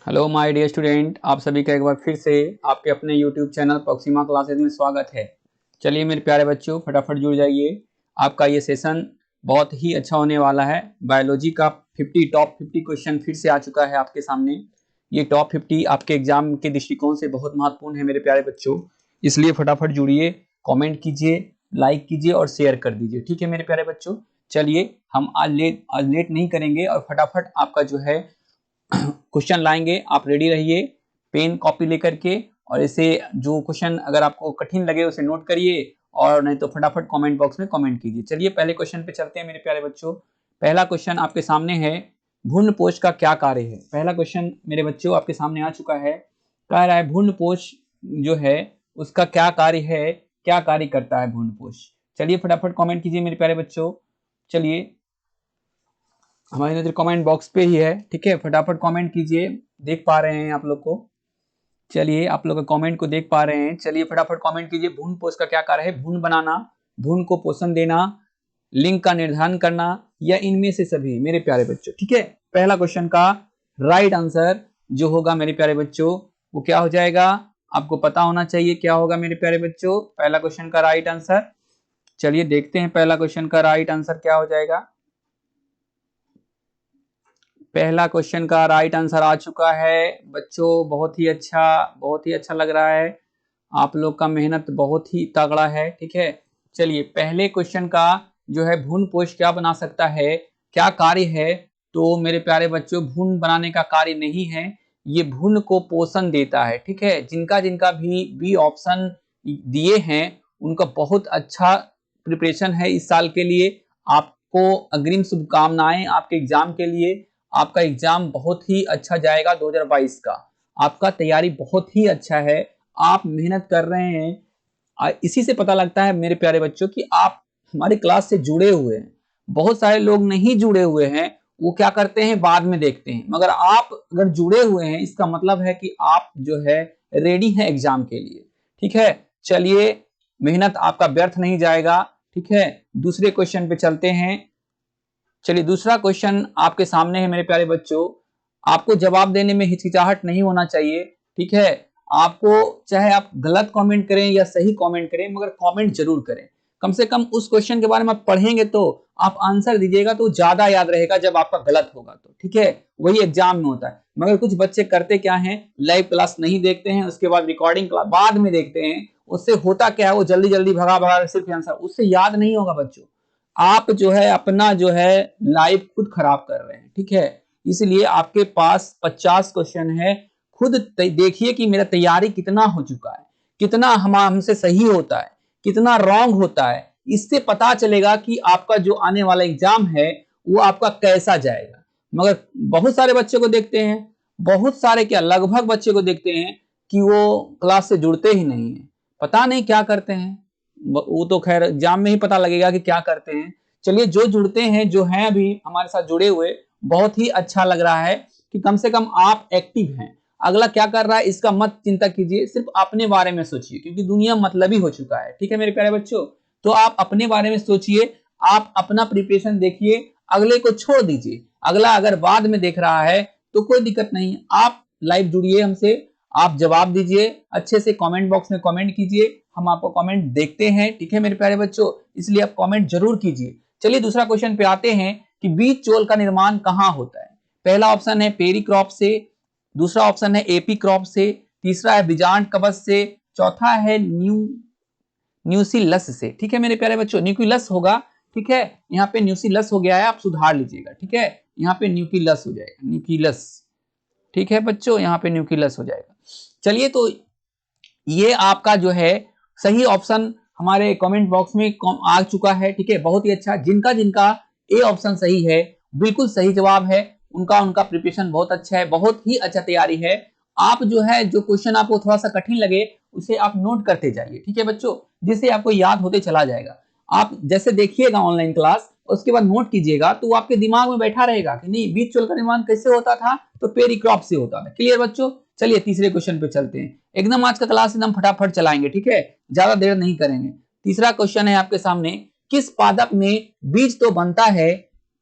Hello my dear student, आप सभी का एक बार फिर से आपके अपने यूट्यूब चैनल प्रॉक्सिमा क्लासेस में स्वागत है। चलिए मेरे प्यारे बच्चों, फटाफट जुड़ जाइए। आपका ये सेशन बहुत ही अच्छा होने वाला है। बायोलॉजी का टॉप 50 क्वेश्चन फिर से आ चुका है आपके सामने। ये टॉप 50 आपके एग्जाम के दृष्टिकोण से बहुत महत्वपूर्ण है मेरे प्यारे बच्चों, इसलिए फटाफट जुड़िए, कॉमेंट कीजिए, लाइक कीजिए और शेयर कर दीजिए। ठीक है मेरे प्यारे बच्चों, चलिए हम आज लेट नहीं करेंगे और फटाफट आपका जो है क्वेश्चन लाएंगे। आप रेडी रहिए पेन कॉपी लेकर के, और इसे जो क्वेश्चन अगर आपको कठिन लगे उसे नोट करिए और नहीं तो फटाफट कमेंट बॉक्स में कमेंट कीजिए। चलिए पहले क्वेश्चन पे चलते हैं मेरे प्यारे बच्चों। पहला क्वेश्चन आपके सामने है, भ्रूणपोष का क्या कार्य है। पहला क्वेश्चन मेरे बच्चों आपके सामने आ चुका है। कह रहा है भ्रूणपोष जो है उसका क्या कार्य है, क्या कार्य करता है भ्रूणपोष। चलिए फटाफट कमेंट कीजिए मेरे प्यारे बच्चों। चलिए हमारी नजर कमेंट बॉक्स पे ही है, ठीक है, फटाफट कमेंट कीजिए। देख पा रहे हैं आप लोग को, चलिए आप लोग कमेंट को देख पा रहे हैं। चलिए फटाफट कमेंट कीजिए। भ्रूण पोष का क्या कार्य है। भ्रूण बनाना, भ्रूण को पोषण देना, लिंग का निर्धारण करना, या इनमें से सभी मेरे प्यारे बच्चों। ठीक है, पहला क्वेश्चन का राइट आंसर जो होगा मेरे प्यारे बच्चों वो क्या हो जाएगा, आपको पता होना चाहिए क्या होगा मेरे प्यारे बच्चों पहला क्वेश्चन का राइट आंसर। चलिए देखते हैं पहला क्वेश्चन का राइट आंसर क्या हो जाएगा। पहला क्वेश्चन का राइट आंसर आ चुका है बच्चों। बहुत ही अच्छा लग रहा है। आप लोग का मेहनत बहुत ही तगड़ा है। ठीक है, चलिए पहले क्वेश्चन का जो है भ्रूणपोष क्या बना सकता है, क्या कार्य है, तो मेरे प्यारे बच्चों भ्रूण बनाने का कार्य नहीं है, ये भ्रूण को पोषण देता है। ठीक है, जिनका जिनका भी बी ऑप्शन दिए हैं उनका बहुत अच्छा प्रिपरेशन है इस साल के लिए। आपको अग्रिम शुभकामनाएं आपके एग्जाम के लिए। आपका एग्जाम बहुत ही अच्छा जाएगा 2022 का। आपका तैयारी बहुत ही अच्छा है, आप मेहनत कर रहे हैं। इसी से पता लगता है मेरे प्यारे बच्चों कि आप हमारी क्लास से जुड़े हुए हैं। बहुत सारे लोग नहीं जुड़े हुए हैं, वो क्या करते हैं बाद में देखते हैं, मगर आप अगर जुड़े हुए हैं इसका मतलब है कि आप जो है रेडी हैं एग्जाम के लिए। ठीक है, चलिए मेहनत आपका व्यर्थ नहीं जाएगा। ठीक है, दूसरे क्वेश्चन पे चलते हैं। चलिए दूसरा क्वेश्चन आपके सामने है मेरे प्यारे बच्चों। आपको जवाब देने में हिचकिचाहट नहीं होना चाहिए। ठीक है, आपको चाहे आप गलत कमेंट करें या सही कमेंट करें, मगर कमेंट जरूर करें। कम से कम उस क्वेश्चन के बारे में आप पढ़ेंगे तो आप आंसर दीजिएगा तो ज्यादा याद रहेगा जब आपका गलत होगा तो। ठीक है, वही एग्जाम में होता है। मगर कुछ बच्चे करते क्या है, लाइव क्लास नहीं देखते हैं, उसके बाद रिकॉर्डिंग क्लास बाद में देखते हैं। उससे होता क्या है, वो जल्दी जल्दी भगा भगा सिर्फ आंसर, उससे याद नहीं होगा बच्चों। आप जो है अपना जो है लाइफ खुद खराब कर रहे हैं। ठीक है, इसलिए आपके पास 50 क्वेश्चन है। खुद देखिए कि मेरा तैयारी कितना हो चुका है, कितना हमसे सही होता है, कितना रॉन्ग होता है। इससे पता चलेगा कि आपका जो आने वाला एग्जाम है वो आपका कैसा जाएगा। मगर बहुत सारे बच्चे को देखते हैं, बहुत सारे क्या लगभग बच्चे को देखते हैं कि वो क्लास से जुड़ते ही नहीं है, पता नहीं क्या करते हैं। वो तो खैर एग्जाम में ही पता लगेगा कि क्या करते हैं। चलिए जो जुड़ते हैं, जो हैं अभी हमारे साथ जुड़े हुए, बहुत ही अच्छा लग रहा है कि कम से कम आप एक्टिव हैं। अगला क्या कर रहा है इसका मत चिंता कीजिए, सिर्फ अपने बारे में सोचिए, क्योंकि दुनिया मतलबी हो चुका है। ठीक है मेरे प्यारे बच्चों, तो आप अपने बारे में सोचिए, आप अपना प्रिपरेशन देखिए, अगले को छोड़ दीजिए। अगला अगर बाद में देख रहा है तो कोई दिक्कत नहीं है, आप लाइव जुड़िए हमसे, आप जवाब दीजिए, अच्छे से कमेंट बॉक्स में कमेंट कीजिए, हम आपको कमेंट देखते हैं। ठीक है मेरे प्यारे बच्चों, इसलिए आप कमेंट जरूर कीजिए। चलिए दूसरा क्वेश्चन पे आते हैं कि बीज चोल का निर्माण कहां होता है। पहला ऑप्शन है पेरी क्रॉप से, दूसरा ऑप्शन है एपी क्रॉप से, तीसरा है बीजांड कवच से, चौथा है न्यूसिलस से। ठीक है मेरे प्यारे बच्चों, न्यूक्लियस होगा। ठीक है, यहाँ पे न्यूसिलस हो गया है, आप सुधार लीजिएगा। ठीक है, यहाँ पे न्यूक्लियस हो जाएगा, न्यूक्लियस। ठीक है बच्चों, यहाँ पे न्यूक्लियस हो जाएगा। चलिए तो ये आपका जो है सही ऑप्शन हमारे कमेंट बॉक्स में आ चुका है। ठीक है, बहुत ही अच्छा। जिनका जिनका ए ऑप्शन सही है, बिल्कुल सही जवाब है, उनका उनका प्रिपरेशन बहुत अच्छा है, बहुत ही अच्छा तैयारी है। आप जो है जो क्वेश्चन आपको थोड़ा सा कठिन लगे उसे आप नोट करते जाइए। ठीक है बच्चों, जिससे आपको याद होते चला जाएगा। आप जैसे देखिएगा ऑनलाइन क्लास, उसके बाद नोट कीजिएगा तो आपके दिमाग में बैठा रहेगा कि नहीं बीज चोल का निर्माण कैसे होता था, तो पेरी क्रॉप से होता था। क्लियर बच्चों, चलिए तीसरे क्वेश्चन पे चलते हैं। एकदम आज का क्लास एकदम फटाफट चलाएंगे। ठीक है, ज्यादा देर नहीं करेंगे। तीसरा क्वेश्चन है आपके सामने, किस पादप में बीज तो बनता है,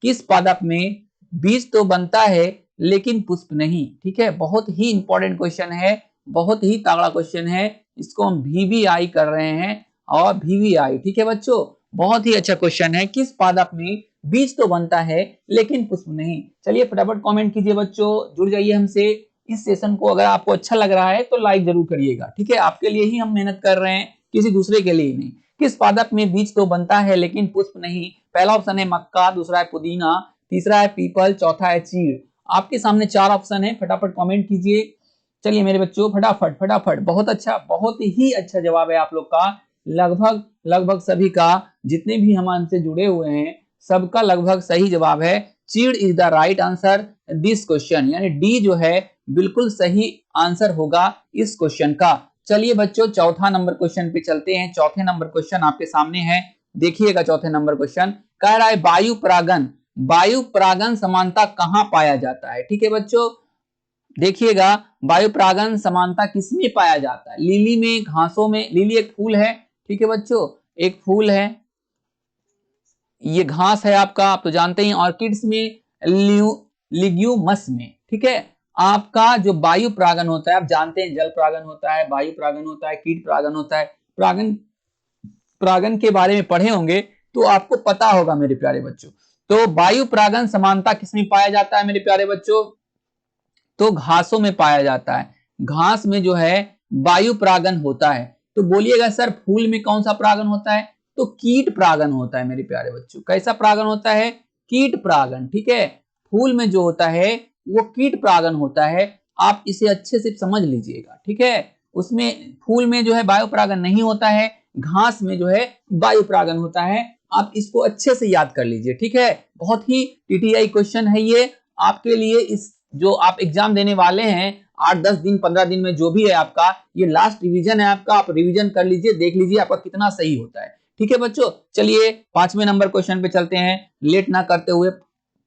किस पादप में बीज तो बनता है लेकिन पुष्प नहीं। ठीक है, बहुत ही इंपॉर्टेंट क्वेश्चन है, बहुत ही तगड़ा क्वेश्चन है, इसको हम VVI कर रहे हैं और VVI। ठीक है बच्चों, बहुत ही अच्छा क्वेश्चन है। किस पादप में बीज तो बनता है लेकिन पुष्प नहीं? चलिए फटाफट कमेंट कीजिए बच्चों, जुड़ जाइए हमसे इस सेशन को। अगर आपको अच्छा लग रहा है तो लाइक जरूर करिएगा। ठीक है, आपके लिए ही हम मेहनत कर रहे हैं, किसी दूसरे के लिए नहीं। किस पादप में बीज तो बनता है लेकिन पुष्प नहीं? पहला ऑप्शन है मक्का, दूसरा है पुदीना, तीसरा है पीपल, चौथा है चीड़। आपके सामने 4 ऑप्शन है, फटाफट कमेंट कीजिए। चलिए मेरे बच्चों फटाफट फटाफट, बहुत अच्छा, बहुत ही अच्छा जवाब है आप लोग का। लगभग लगभग सभी का, जितने भी हमसे जुड़े हुए हैं सबका लगभग सही जवाब है। चीड़ is the right answer this question, यानी डी जो है बिल्कुल सही आंसर होगा इस क्वेश्चन का। चलिए बच्चों चौथा नंबर क्वेश्चन पे चलते हैं। चौथे नंबर क्वेश्चन आपके सामने है, देखिएगा। चौथे नंबर क्वेश्चन कह रहा है वायु परागन, वायु परागन समानता कहां पाया जाता है? ठीक है बच्चों, देखिएगा वायु परागन समानता किसमें पाया जाता है? लिली में, घासों में। लिली एक फूल है, ठीक है बच्चों, एक फूल है, ये घास है आपका, आप तो जानते ही। ऑर्किड्स में, लिग्यूमस में। ठीक है, आपका जो वायु परागन होता है, आप जानते हैं जल परागन होता है, वायु परागन होता है, कीट परागन होता है। परागन परागन के बारे में पढ़े होंगे तो आपको पता होगा मेरे प्यारे बच्चों। तो वायु परागन समानता किसमें पाया जाता है मेरे प्यारे बच्चों? तो घासों में पाया जाता है। घास में जो है वायु परागन होता है। तो बोलिएगा सर फूल में कौन सा परागन होता है? तो कीट परागन होता है मेरे प्यारे बच्चों। कैसा परागन होता है? कीट परागन। ठीक है, फूल में जो होता है वो कीट परागन होता है, आप इसे अच्छे से समझ लीजिएगा। ठीक है, उसमें फूल में जो है वायु परागन नहीं होता है, घास में जो है वायु परागन होता है। आप इसको अच्छे से याद कर लीजिए। ठीक है, बहुत ही TTI क्वेश्चन है ये आपके लिए। इस जो आप एग्जाम देने वाले हैं 8-10 दिन 15 दिन में, जो भी है आपका, ये लास्ट रिवीजन है आपका। आप रिवीजन कर लीजिए, देख लीजिए आपका कितना सही होता है। ठीक है बच्चों, चलिए 5वें नंबर क्वेश्चन पे चलते हैं, लेट ना करते हुए।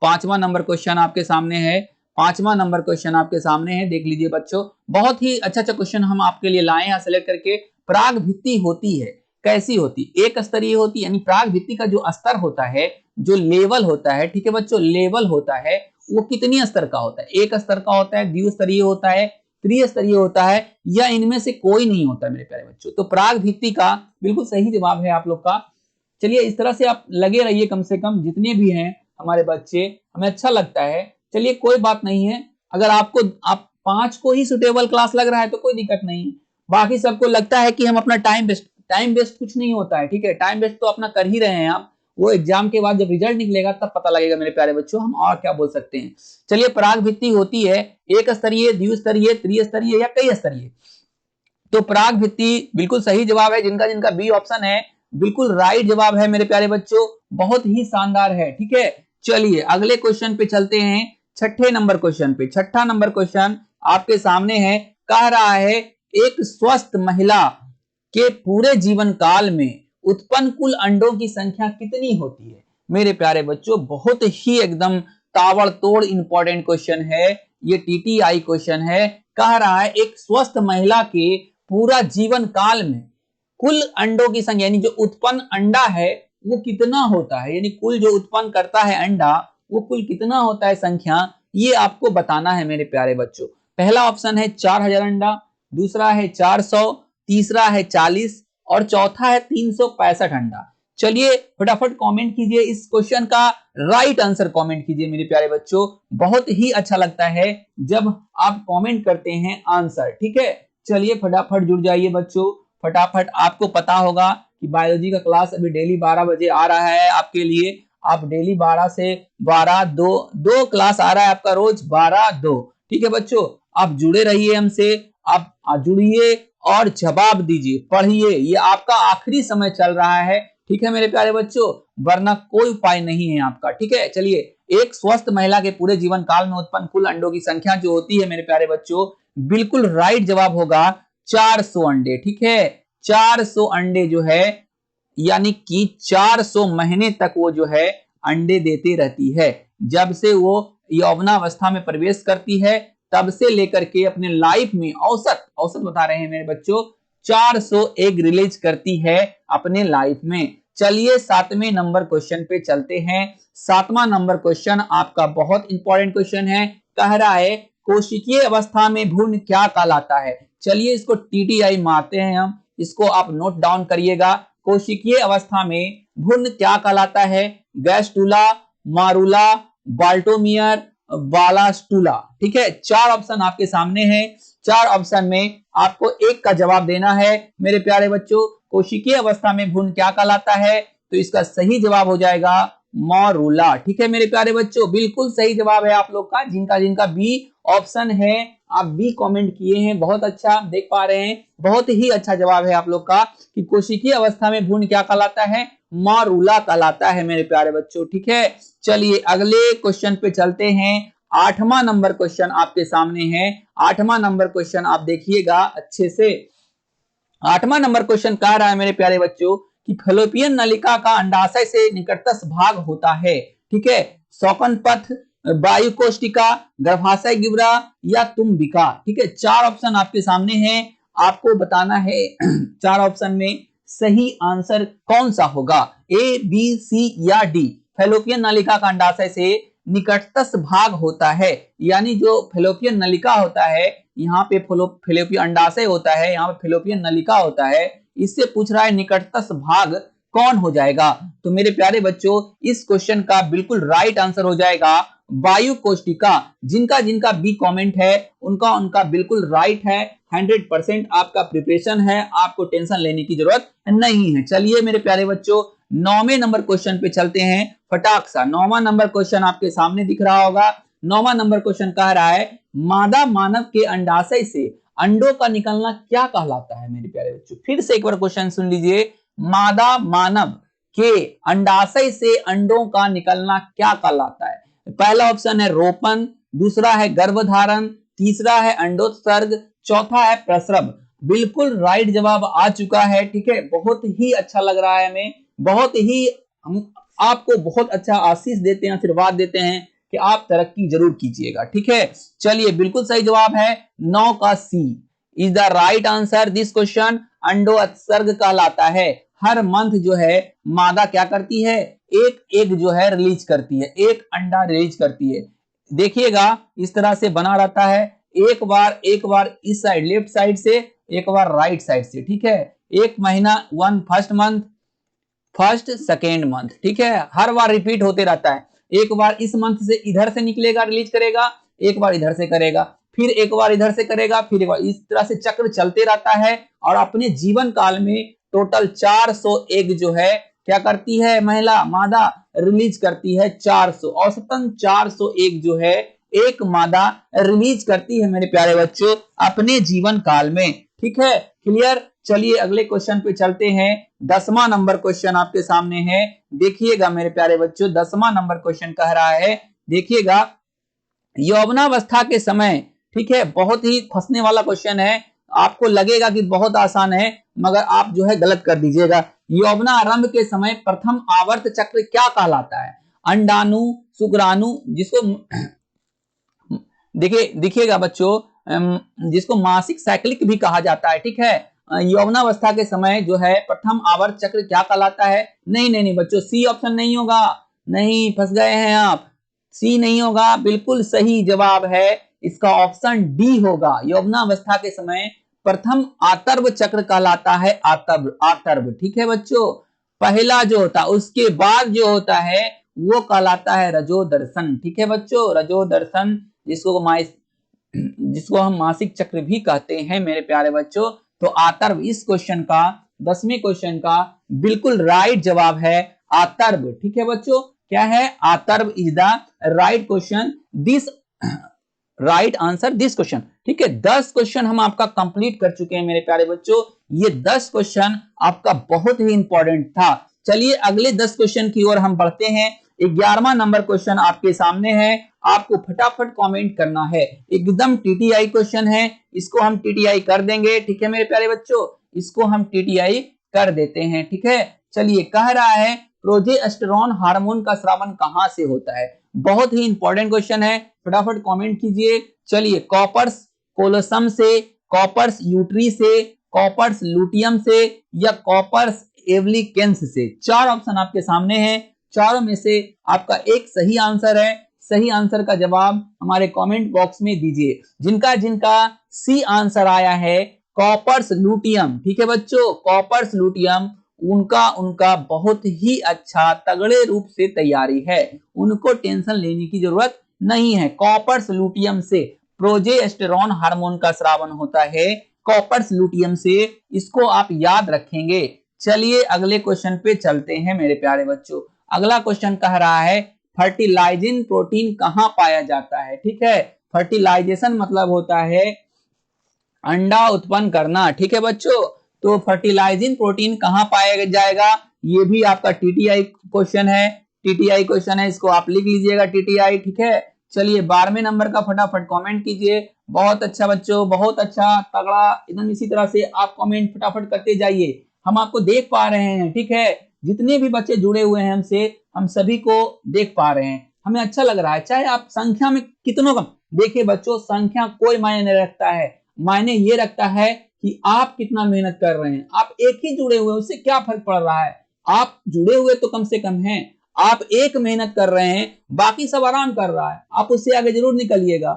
5वां नंबर क्वेश्चन आपके सामने है, 5वां नंबर क्वेश्चन आपके सामने है, देख लीजिए बच्चों। बहुत ही अच्छा अच्छा क्वेश्चन हम आपके लिए लाए हैं सेलेक्ट करके। पराग भित्ति होती है, कैसी होती? एक स्तरीय होती, यानी पराग भित्ति का जो स्तर होता है, जो लेवल होता है, ठीक है बच्चों, लेवल होता है, वो कितनी स्तर का होता है? एक स्तर का होता है, द्विस्तरीय होता है, त्रिस्तरीय होता है, या इनमें से कोई नहीं होता है मेरे प्यारे बच्चों? तो पराग भित्ति का बिल्कुल सही जवाब है आप लोग का। चलिए इस तरह से आप लगे रहिए, कम से कम जितने भी हैं हमारे बच्चे, हमें अच्छा लगता है। चलिए कोई बात नहीं है, अगर आपको आप 5 को ही सुटेबल क्लास लग रहा है तो कोई दिक्कत नहीं है। बाकी सबको लगता है कि हम अपना टाइम वेस्ट कुछ नहीं होता है। ठीक है, टाइम वेस्ट तो अपना कर ही रहे हैं आप, वो एग्जाम के बाद जब रिजल्ट निकलेगा तब पता लगेगा मेरे प्यारे बच्चों, हम और क्या बोल सकते हैं। चलिए पराग भित्ति होती है एक स्तरीय, द्विस्तरीय, त्रिस्तरीय या कई स्तरीय। तो पराग भित्ति बिल्कुल सही जवाब है, जिनका जिनका बी ऑप्शन है बिल्कुल राइट जवाब है मेरे प्यारे बच्चों, बहुत ही शानदार है। ठीक है, चलिए अगले क्वेश्चन पे चलते हैं, छठे नंबर क्वेश्चन पे। छठा नंबर क्वेश्चन आपके सामने है, कह रहा है एक स्वस्थ महिला के पूरे जीवन काल में उत्पन्न कुल अंडों की संख्या कितनी होती है? मेरे प्यारे बच्चों बहुत ही एकदम ताबड़तोड़ इंपॉर्टेंट क्वेश्चन है ये, TTI क्वेश्चन है। कह रहा है एक स्वस्थ महिला के पूरा जीवन काल में कुल अंडों की संख्या, यानी जो उत्पन्न अंडा है वो कितना होता है, यानी कुल जो उत्पन्न करता है अंडा वो कुल कितना होता है संख्या, ये आपको बताना है मेरे प्यारे बच्चों। पहला ऑप्शन है 4000 अंडा, दूसरा है 400, तीसरा है 40 और चौथा है 365 अंडा। चलिए फटाफट कमेंट कीजिए, इस क्वेश्चन का राइट आंसर कमेंट कीजिए मेरे प्यारे बच्चों। बहुत ही अच्छा लगता है जब आप कमेंट करते हैं आंसर। ठीक है, चलिए फटाफट जुड़ जाइए बच्चों, फटाफट। आपको पता होगा कि बायोलॉजी का क्लास अभी डेली 12 बजे आ रहा है आपके लिए। आप डेली 12 से 12 दो क्लास आ रहा है आपका, रोज 12-2। ठीक है बच्चों, आप जुड़े रहिए हमसे, आप जुड़िए और जवाब दीजिए, पढ़िए, ये आपका आखिरी समय चल रहा है। ठीक है मेरे प्यारे बच्चों, वरना कोई उपाय नहीं है आपका। ठीक है, चलिए एक स्वस्थ महिला के पूरे जीवन काल में उत्पन्न कुल अंडों की संख्या जो होती है मेरे प्यारे बच्चों, बिल्कुल राइट जवाब होगा 400 अंडे। ठीक है, 400 अंडे जो है, यानी कि 400 महीने तक वो जो है अंडे देती रहती है। जब से वो यौवनावस्था में प्रवेश करती है तब से लेकर के अपने लाइफ में औसत बता रहे हैं मेरे बच्चों, 400 एग रिलीज करती है अपने लाइफ में। चलिए 7वें नंबर क्वेश्चन पे चलते हैं। 7वां नंबर क्वेश्चन आपका बहुत इंपॉर्टेंट क्वेश्चन है। कह रहा है कोशिकीय अवस्था में भ्रूण क्या कहलाता है। चलिए इसको टीटीआई मारते हैं हम, इसको आप नोट डाउन करिएगा। कोशिकीय अवस्था में भ्रूण क्या कहलाता है? गैस्टुला, मारूला, बाल्टोमियर, बालास्टुला। ठीक है, 4 ऑप्शन आपके सामने हैं। 4 ऑप्शन में आपको एक का जवाब देना है मेरे प्यारे बच्चों। कोशिकीय अवस्था में भ्रूण क्या कहलाता है? तो इसका सही जवाब हो जाएगा मारूला। ठीक है मेरे प्यारे बच्चों, बिल्कुल सही जवाब है आप लोग का। जिनका जिनका बी ऑप्शन है, आप बी कमेंट किए हैं, बहुत अच्छा, देख पा रहे हैं, बहुत ही अच्छा जवाब है आप लोग का कि कोशिकीय अवस्था में भ्रूण क्या कहलाता है? मारूला कहलाता है मेरे प्यारे बच्चों। ठीक है, चलिए अगले क्वेश्चन पे चलते हैं। 8वां नंबर क्वेश्चन आपके सामने है। 8वां नंबर क्वेश्चन आप देखिएगा अच्छे से। 8वां नंबर क्वेश्चन कह रहा है मेरे प्यारे बच्चों कि फैलोपियन नलिका का अंडाशय से निकटस्थ भाग होता है। ठीक है, स्वपन पथ, वायु कोष्टिका, गर्भाशय गिबरा या तुम्बिका। ठीक है, 4 ऑप्शन आपके सामने हैं, आपको बताना है 4 ऑप्शन में सही आंसर कौन सा होगा, ए, बी, सी या डी। फैलोपियन नलिका का अंडाशय से निकटस्थ भाग होता है, यानी जो फैलोपियन नलिका होता है, यहाँ पे फैलोपियन अंडाशय होता है, यहाँ पे फैलोपियन नलिका होता है, इससे पूछ रहा है निकटस्थ भाग कौन हो जाएगा। तो मेरे प्यारे बच्चों इस क्वेश्चन का बिल्कुल राइट आंसर हो जाएगा वायु कोष्टिका। जिनका जिनका बी कमेंट है उनका उनका बिल्कुल राइट है। 100% आपका प्रिपरेशन है, आपको टेंशन लेने की जरूरत नहीं है। चलिए मेरे प्यारे बच्चों 9वें नंबर क्वेश्चन पे चलते हैं फटाक सा। 9वां नंबर क्वेश्चन आपके सामने दिख रहा होगा। 9वां नंबर क्वेश्चन कह रहा है मादा मानव के अंडाशय से अंडों का निकलना क्या कहलाता है। मेरे प्यारे बच्चों फिर से एक बार क्वेश्चन सुन लीजिए, मादा मानव के अंडाशय से अंडों का निकलना क्या कहलाता है। पहला ऑप्शन है रोपण, दूसरा है गर्भधारण, तीसरा है अंडोत्सर्ग, चौथा है प्रसव। बिल्कुल राइट जवाब आ चुका है। ठीक है, बहुत ही अच्छा लग रहा है हमें, बहुत ही हम आपको बहुत अच्छा आशीष देते हैं, आशीर्वाद देते हैं कि आप तरक्की जरूर कीजिएगा। ठीक है, चलिए बिल्कुल सही जवाब है 9 का C is the right answer. This question अंडोत्सर्ग कहलाता है। हर मंथ जो है मादा क्या करती है, एक एग जो है रिलीज करती है, एक अंडा रिलीज करती है। देखिएगा इस तरह से बना रहता है, एक बार इस साइड लेफ्ट साइड से, एक बार राइट साइड से। ठीक है, एक महीना, first month, first second month. ठीक है, हर बार रिपीट होते रहता है। एक बार इस मंथ से इधर से निकलेगा, रिलीज करेगा, एक बार इधर से करेगा, फिर एक बार इधर से करेगा, फिर एक बार, इस तरह से चक्र चलते रहता है। और अपने जीवन काल में टोटल 400 एग जो है क्या करती है महिला मादा, रिलीज करती है 400, औसतन 400 एग जो है एक मादा रिलीज करती है मेरे प्यारे बच्चों अपने जीवन काल में। ठीक है, क्लियर। चलिए अगले क्वेश्चन पे चलते हैं। 10वां नंबर क्वेश्चन आपके सामने है, देखिएगा मेरे प्यारे बच्चों 10वां नंबर क्वेश्चन कह रहा है, देखिएगा यौवनावस्था के समय। ठीक है, बहुत ही फंसने वाला क्वेश्चन है, आपको लगेगा कि बहुत आसान है मगर आप जो है गलत कर दीजिएगा। यौवनारंभ के समय प्रथम आवर्त चक्र क्या कहलाता है। अंडाणु, शुक्राणु, जिसको देखिएगा बच्चों जिसको मासिक साइक्लिक भी कहा जाता है। ठीक है, यौवनावस्था के समय जो है प्रथम आवर्त चक्र क्या कहलाता है। नहीं बच्चों, सी ऑप्शन नहीं होगा, नहीं, फंस गए हैं आप, सी नहीं होगा। बिल्कुल सही जवाब है इसका ऑप्शन डी होगा। यौवनावस्था के समय प्रथम आतर्व चक्र कहलाता है आतर्व। ठीक है बच्चों, पहला जो होता है, उसके बाद जो होता है वो कहलाता है रजोदर्शन। ठीक है बच्चों, रजोदर्शन, जिसको हम मासिक चक्र भी कहते हैं मेरे प्यारे बच्चों। तो आतर्व इस क्वेश्चन का, 10वें क्वेश्चन का बिल्कुल राइट जवाब है आतर्व। ठीक है बच्चों, क्या है, आतर्व is the right question, this right answer this question. ठीक है, 10 क्वेश्चन हम आपका कंप्लीट कर चुके हैं मेरे प्यारे बच्चों। ये 10 क्वेश्चन आपका बहुत ही इंपॉर्टेंट था। चलिए अगले 10 क्वेश्चन की ओर हम बढ़ते हैं। 11वां नंबर क्वेश्चन आपके सामने है, आपको फटाफट कमेंट करना है। एकदम टीटीआई क्वेश्चन है, इसको हम टीटीआई कर देंगे। ठीक है मेरे प्यारे बच्चों, इसको हम टीटीआई कर देते हैं। ठीक है, चलिए कह रहा है प्रोजेस्टेरोन हार्मोन का स्रावन कहां से होता है। बहुत ही इंपॉर्टेंट क्वेश्चन है, फटाफट कमेंट कीजिए। चलिए, कॉपर्स कोलोसम से, कॉपर्स यूट्री से, कॉपर्स लुटियम से या कॉपर्स एवलिकेंस से। 4 ऑप्शन आपके सामने हैं, चारों में से आपका एक सही आंसर है। सही आंसर का जवाब हमारे कमेंट बॉक्स में दीजिए। जिनका जिनका सी आंसर आया है कॉपर्स लूटियम, ठीक है बच्चों, कॉपर्स लूटियम, उनका उनका बहुत ही अच्छा तगड़े रूप से तैयारी है, उनको टेंशन लेने की जरूरत नहीं है। कॉपर्स लूटियम से प्रोजेस्टेरॉन हार्मोन का स्रावन होता है, कॉपर्स लूटियम से, इसको आप याद रखेंगे। चलिए अगले क्वेश्चन पे चलते हैं मेरे प्यारे बच्चों। अगला क्वेश्चन कह रहा है फर्टिलाइजिंग प्रोटीन कहां पाया जाता है, ठीक है। फर्टिलाइजेशन मतलब होता है अंडा उत्पन्न करना, ठीक है बच्चों। तो फर्टिलाइजिंग प्रोटीन कहां पाया जाएगा, ये भी आपका टीटीआई क्वेश्चन है, टीटीआई क्वेश्चन है, इसको आप लिख लीजिएगा टीटीआई, ठीक है। चलिए 12वें नंबर का फटाफट कमेंट कीजिए। बहुत अच्छा बच्चों, बहुत अच्छा, तगड़ा, एकदम इसी तरह से आप कमेंट फटाफट करते जाइए, हम आपको देख पा रहे हैं, ठीक है। जितने भी बच्चे जुड़े हुए हैं हमसे, हम सभी को देख पा रहे हैं, हमें अच्छा लग रहा है। चाहे आप संख्या में कितनों कम, देखिए बच्चों संख्या कोई मायने नहीं रखता है, मायने ये रखता है कि आप कितना मेहनत कर रहे हैं। आप एक ही जुड़े हुए, उससे क्या फर्क पड़ रहा है, आप जुड़े हुए तो कम से कम हैं, आप एक मेहनत कर रहे हैं, बाकी सब आराम कर रहा है, आप उससे आगे जरूर निकलिएगा।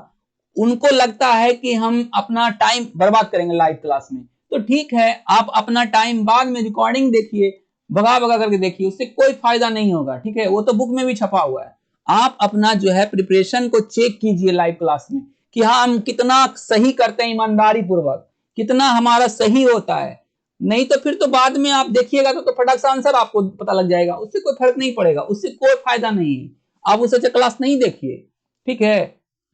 उनको लगता है कि हम अपना टाइम बर्बाद करेंगे लाइव क्लास में, तो ठीक है, आप अपना टाइम बाद में रिकॉर्डिंग देखिए, भगा भगा करके देखिए, उससे कोई फायदा नहीं होगा, ठीक है, वो तो बुक में भी छपा हुआ है। आप अपना जो है प्रिपरेशन को चेक कीजिए लाइव क्लास में कि हाँ हम कितना सही करते हैं, ईमानदारी पूर्वक कितना हमारा सही होता है। नहीं तो फिर तो बाद में आप देखिएगा तो फटाक से आंसर आपको पता लग जाएगा, उससे कोई फर्क नहीं पड़ेगा, उससे कोई फायदा नहीं है, आप उससे अच्छा क्लास नहीं देखिए, ठीक है।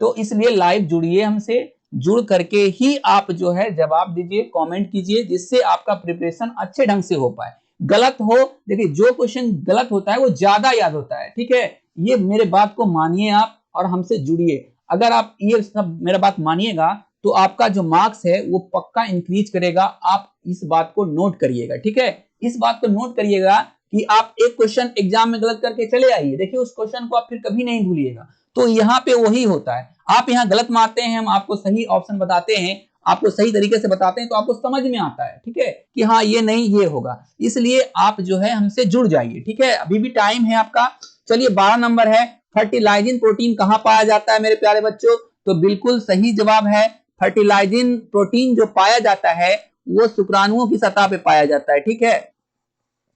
तो इसलिए लाइव जुड़िए हमसे, जुड़ करके ही आप जो है जवाब दीजिए, कमेंट कीजिए, जिससे आपका प्रिपरेशन अच्छे ढंग से हो पाए। गलत हो, देखिए जो क्वेश्चन गलत होता है वो ज्यादा याद होता है, ठीक है, ये मेरे बात को मानिए आप और हमसे जुड़िए। अगर आप ये सब मेरा बात मानिएगा तो आपका जो मार्क्स है वो पक्का इंक्रीज करेगा। आप इस बात को नोट करिएगा, ठीक है, इस बात को नोट करिएगा कि आप एक क्वेश्चन एग्जाम में गलत करके चले आइए, देखिए उस क्वेश्चन को आप फिर कभी नहीं भूलिएगा। तो यहाँ पे वही होता है, आप यहाँ गलत मारते हैं, हम आपको सही ऑप्शन बताते हैं, आपको सही तरीके से बताते हैं, तो आपको समझ में आता है, ठीक है, कि हाँ ये नहीं ये होगा। इसलिए आप जो है हमसे जुड़ जाइए, ठीक है, अभी भी टाइम है आपका। चलिए 12 नंबर है फर्टिलाइजिंग प्रोटीन कहां पाया जाता है मेरे प्यारे बच्चों, तो बिल्कुल सही जवाब है, फर्टिलाइजिंग प्रोटीन जो पाया जाता है वो शुक्राणुओं की सतह पे पाया जाता है, ठीक है,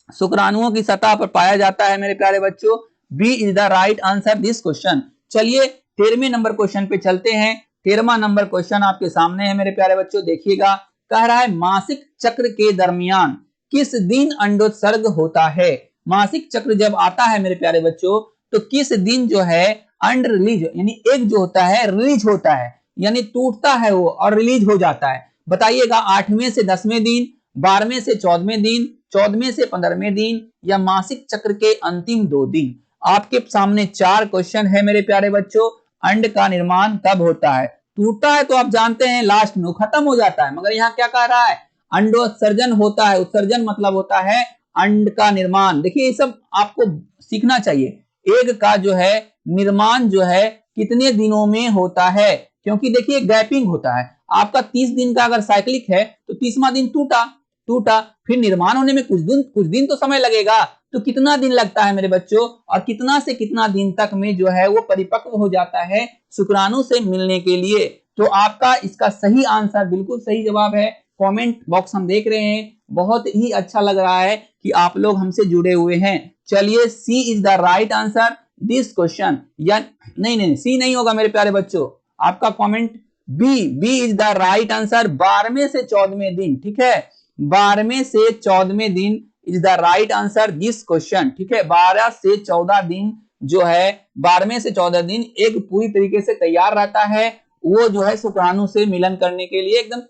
शुक्राणुओं की सतह पर पाया जाता है मेरे प्यारे बच्चों। B is the right answer this question. चलिए 13वें नंबर क्वेश्चन पे चलते हैं। 13वां नंबर क्वेश्चन आपके सामने है मेरे प्यारे बच्चों, देखिएगा, कह रहा है मासिक चक्र के दरमियान किस दिन अंडोत्सर्ग होता है। मासिक चक्र जब आता है मेरे प्यारे बच्चों तो किस दिन जो है अंड रिलीज, यानी एग जो होता है रिलीज होता है, यानी टूटता है वो और रिलीज हो जाता है। बताइएगा 8वें से 10वें दिन, 12वें से 14वें दिन, 14वें से 15वें दिन, या मासिक चक्र के अंतिम 2 दिन। आपके सामने 4 क्वेश्चन है मेरे प्यारे बच्चों। अंड का निर्माण कब होता है, टूटता है तो आप जानते हैं लास्ट में वो खत्म हो जाता है, मगर यहाँ क्या कह रहा है, अंडोत्सर्जन होता है, उत्सर्जन मतलब होता है अंड का निर्माण। देखिए ये सब आपको सीखना चाहिए, एग का जो है निर्माण जो है कितने दिनों में होता है, क्योंकि देखिए गैपिंग होता है, आपका 30 दिन का अगर साइक्लिक है तो 30वां दिन टूटा, फिर निर्माण होने में कुछ दिन तो समय लगेगा, तो कितना दिन लगता है मेरे बच्चों, और कितना से कितना दिन तक में जो है वो परिपक्व हो जाता है शुक्राणु से मिलने के लिए। तो आपका इसका सही आंसर बिल्कुल सही जवाब है। कमेंट बॉक्स हम देख रहे हैं, बहुत ही अच्छा लग रहा है कि आप लोग हमसे जुड़े हुए हैं। चलिए C is the right answer this question, या नहीं सी नहीं होगा मेरे प्यारे बच्चों, आपका comment B is the right answer, 12वें से 14वें दिन, ठीक है, 12वें से 14वें दिन is the right answer this question, ठीक है। 12 से 14 दिन जो है, 12वें से 14 दिन एक पूरी तरीके से तैयार रहता है, वो जो है शुक्राणु से मिलन करने के लिए एकदम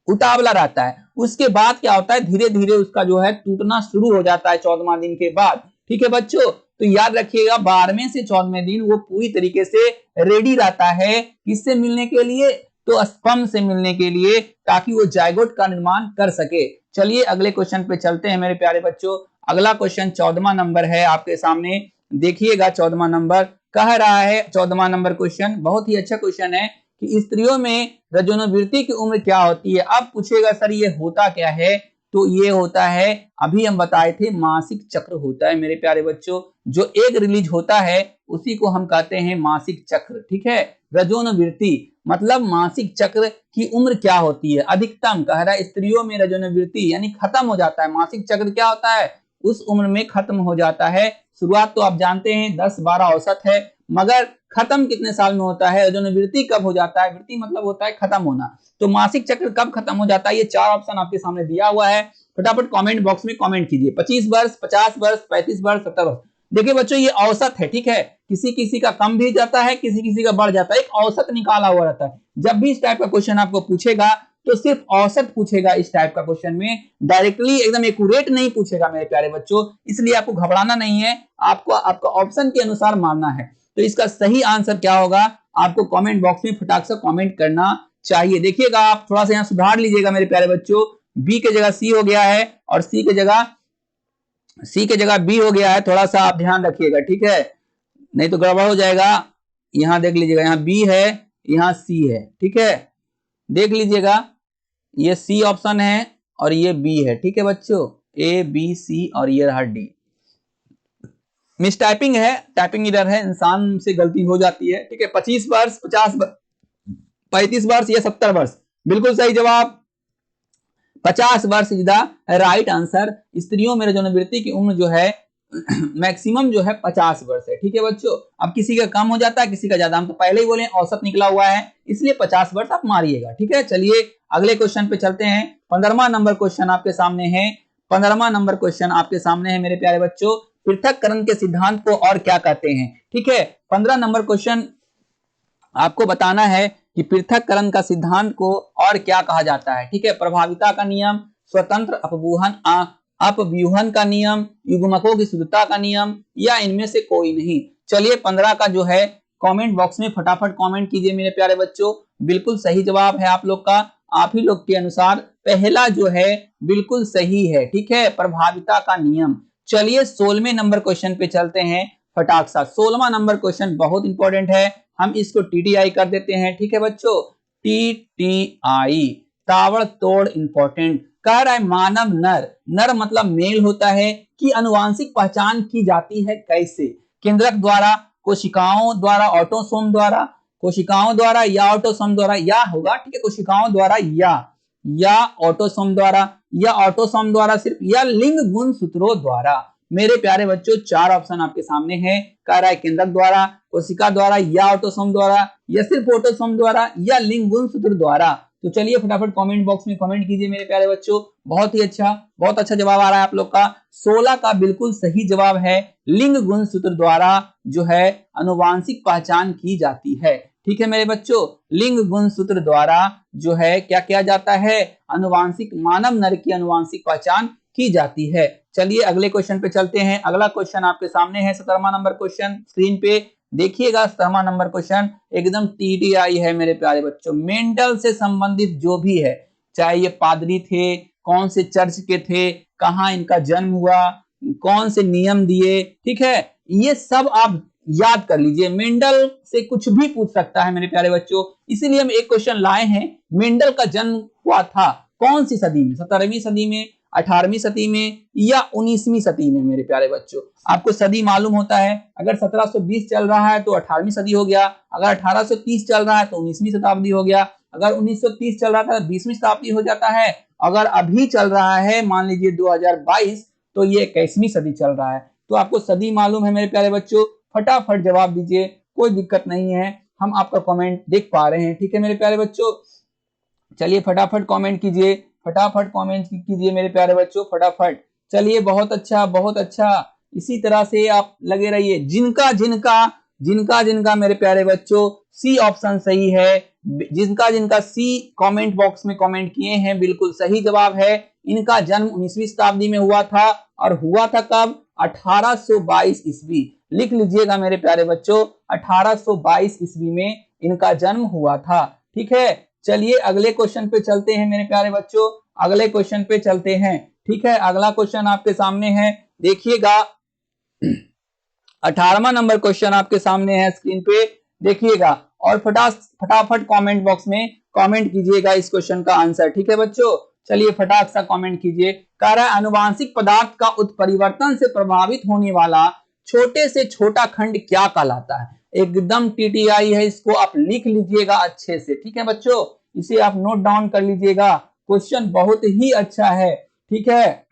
उतावला रहता है। उसके बाद क्या होता है, धीरे धीरे उसका जो है टूटना शुरू हो जाता है 14वां दिन के बाद, ठीक है बच्चों। तो याद रखिएगा 12वें से 14वें दिन वो पूरी तरीके से रेडी रहता है किससे मिलने के लिए, तो स्पर्म से मिलने के लिए, ताकि वो जायगोट का निर्माण कर सके। चलिए अगले क्वेश्चन पे चलते हैं मेरे प्यारे बच्चों। अगला क्वेश्चन 14वां नंबर है आपके सामने, देखिएगा 14वां नंबर कह रहा है, 14वां नंबर क्वेश्चन बहुत ही अच्छा क्वेश्चन है कि स्त्रियों में रजोनोवृत्ति की उम्र क्या होती है। अब पूछेगा सर ये होता क्या है, तो ये होता है, अभी हम बताए थे मासिक चक्र होता है मेरे प्यारे बच्चों। जो एग रिलीज होता है उसी को हम कहते हैं मासिक चक्र, ठीक है। रजोनवृत्ति मतलब मासिक चक्र की उम्र क्या होती है, अधिकतम कह रहा है स्त्रियों में रजोनवृत्ति यानी खत्म हो जाता है। मासिक चक्र क्या होता है, उस उम्र में खत्म हो जाता है। शुरुआत तो आप जानते हैं 10-12 औसत है, मगर खत्म कितने साल में होता है, रजोनवृत्ति कब हो जाता है, वृत्ति मतलब होता है खत्म होना, तो मासिक चक्र कब खत्म हो जाता है, ये 4 ऑप्शन आपके सामने दिया हुआ है। फटाफट कमेंट बॉक्स में कमेंट कीजिए। 25 वर्ष, 50 वर्ष, 35 वर्ष, 70 वर्ष। देखिए बच्चों ये औसत है, ठीक है, किसी किसी का कम भी जाता है, किसी किसी का बढ़ जाता है, एक औसत निकाला हुआ रहता है। जब भी इस टाइप का क्वेश्चन आपको पूछेगा तो सिर्फ औसत पूछेगा, इस टाइप का क्वेश्चन में डायरेक्टली एकदम एक्यूरेट नहीं पूछेगा मेरे प्यारे बच्चों, इसलिए आपको घबराना नहीं है, आपको आपका ऑप्शन के अनुसार मानना है। तो इसका सही आंसर क्या होगा, आपको कमेंट बॉक्स में फटाक से कमेंट करना चाहिए। देखिएगा आप थोड़ा सा यहाँ सुधार लीजिएगा मेरे प्यारे बच्चों, बी के जगह सी हो गया है और सी के जगह बी हो गया है, थोड़ा सा आप ध्यान रखिएगा, ठीक है, नहीं तो गड़बड़ हो जाएगा। यहां देख लीजिएगा, यहाँ बी है, यहाँ सी है, ठीक है, देख लीजिएगा, ये सी ऑप्शन है और ये बी है, ठीक है बच्चों, ए बी सी और ये रहा डी। मिस टाइपिंग है, टाइपिंग इधर है, इंसान से गलती हो जाती है, ठीक है। 25 वर्ष, 50 वर्ष, 35 वर्ष या 70 वर्ष, बिल्कुल सही जवाब 50 वर्ष इज द राइट आंसर। स्त्रियों में रजोनवृत्ति की उम्र जो है मैक्सिमम जो है 50 वर्ष है, ठीक है बच्चों। अब किसी का कम हो जाता है, किसी का ज्यादा, हम तो पहले ही बोले औसत निकला हुआ है, इसलिए 50 वर्ष आप मारिएगा, ठीक है। चलिए अगले क्वेश्चन पे चलते हैं। 15वां नंबर क्वेश्चन आपके सामने है, 15वां नंबर क्वेश्चन आपके सामने है मेरे प्यारे बच्चों, पृथक्करण के सिद्धांत को और क्या कहते हैं, ठीक है। 15 नंबर क्वेश्चन आपको बताना है कि पृथक्करण का सिद्धांत को और क्या कहा जाता है, ठीक है। प्रभाविता का नियम, स्वतंत्र अपव्यूहन का नियम, युग्मकों की शुद्धता का नियम, या इनमें से कोई नहीं। चलिए 15 का जो है कमेंट बॉक्स में फटाफट कमेंट कीजिए मेरे प्यारे बच्चों। बिल्कुल सही जवाब है आप लोग का, आप ही लोग के अनुसार पहला जो है बिल्कुल सही है, ठीक है, प्रभाविता का नियम। चलिए 16वें नंबर क्वेश्चन पे चलते हैं फटाक सा। 16वां नंबर क्वेश्चन बहुत इंपॉर्टेंट है, हम इसको टीटीआई कर देते हैं, ठीक है बच्चों, टीटीआई ताबड़तोड़ इंपॉर्टेंट। कह रहा है मानव नर मतलब मेल होता है कि आनुवांशिक पहचान की जाती है कैसे, केंद्रक द्वारा, कोशिकाओं द्वारा, ऑटोसोम द्वारा, कोशिकाओं द्वारा या ऑटोसोम द्वारा, या होगा, ठीक है, कोशिकाओं द्वारा या ऑटोसोम द्वारा, या ऑटोसोम द्वारा सिर्फ, या लिंग गुण सूत्रों द्वारा। मेरे प्यारे बच्चों 4 ऑप्शन आपके सामने हैं, कह रहा है केंद्रक द्वारा, कोशिका द्वारा, या ऑटोसोम द्वारा, या सिर्फ ऑटोसोम द्वारा, या लिंग गुण सूत्र द्वारा। तो चलिए फटाफट कमेंट बॉक्स में कमेंट कीजिए मेरे प्यारे बच्चों। बहुत ही अच्छा, बहुत अच्छा जवाब आ रहा है आप लोग का। 16 का बिल्कुल सही जवाब है, लिंग गुण सूत्र द्वारा जो है आनुवांशिक पहचान की जाती है, ठीक है मेरे बच्चों। लिंग गुण सूत्र द्वारा जो है क्या किया जाता है, आनुवांशिक, मानव नर की आनुवांशिक पहचान की जाती है। चलिए अगले क्वेश्चन पे चलते हैं। अगला क्वेश्चन आपके सामने है 17वां नंबर क्वेश्चन, स्क्रीन पे देखिएगा। 17वां नंबर क्वेश्चन एकदम टीटीआई है मेरे प्यारे बच्चों। मेंडल से संबंधित जो भी है, चाहे ये पादरी थे, कौन से चर्च के थे, कहां इनका जन्म हुआ, कौन से नियम दिए, ठीक है, ये सब आप याद कर लीजिए। मेंडल से कुछ भी पूछ सकता है मेरे प्यारे बच्चों, इसीलिए हम एक क्वेश्चन लाए हैं। मेंडल का जन्म हुआ था कौन सी सदी में, 17वीं सदी में, 18वीं सदी में, या 19वीं सदी में। मेरे प्यारे बच्चों आपको सदी मालूम होता है, अगर 1720 चल रहा है तो 18वीं सदी हो गया, अगर 1830 चल रहा है तो 19वीं शताब्दी हो गया, अगर 1930 चल रहा था तो 20वीं शताब्दी हो जाता है, अगर अभी चल रहा है मान लीजिए 2022 तो ये 21वीं सदी चल रहा है। तो आपको सदी मालूम है मेरे प्यारे बच्चों, फटाफट जवाब दीजिए, कोई दिक्कत नहीं है, हम आपका कमेंट देख पा रहे हैं, ठीक है मेरे प्यारे बच्चों। चलिए फटाफट कमेंट कीजिए, फटाफट कमेंट कीजिए मेरे प्यारे बच्चों, फटाफट। चलिए बहुत अच्छा, बहुत अच्छा, इसी तरह से आप लगे रहिए। जिनका जिनका जिनका जिनका मेरे प्यारे बच्चों सी ऑप्शन सही है, जिनका जिनका सी कमेंट बॉक्स में कमेंट किए हैं बिल्कुल सही जवाब है। इनका जन्म 19वीं शताब्दी में हुआ था, और हुआ था कब, 1822 ईस्वी। लिख लीजिएगा मेरे प्यारे बच्चों, 1822 ईस्वी में इनका जन्म हुआ था, ठीक है। चलिए अगले क्वेश्चन पे चलते हैं मेरे प्यारे बच्चों, अगले क्वेश्चन पे चलते हैं, ठीक है। अगला क्वेश्चन आपके सामने है, देखिएगा 18वां नंबर क्वेश्चन आपके सामने है, स्क्रीन पे देखिएगा, और फटाफट कमेंट बॉक्स में कमेंट कीजिएगा इस क्वेश्चन का आंसर, ठीक है बच्चों। चलिए फटाक सा कमेंट कीजिए। कह रहा है आनुवांशिक पदार्थ का उत्परिवर्तन से प्रभावित होने वाला छोटे से छोटा खंड क्या कहलाता है? एकदम टीटीआई है, इसको आप लिख लीजिएगा अच्छे से, ठीक है बच्चों, इसे आप नोट डाउन कर लीजिएगा। क्वेश्चन बहुत ही अच्छा है, ठीक है,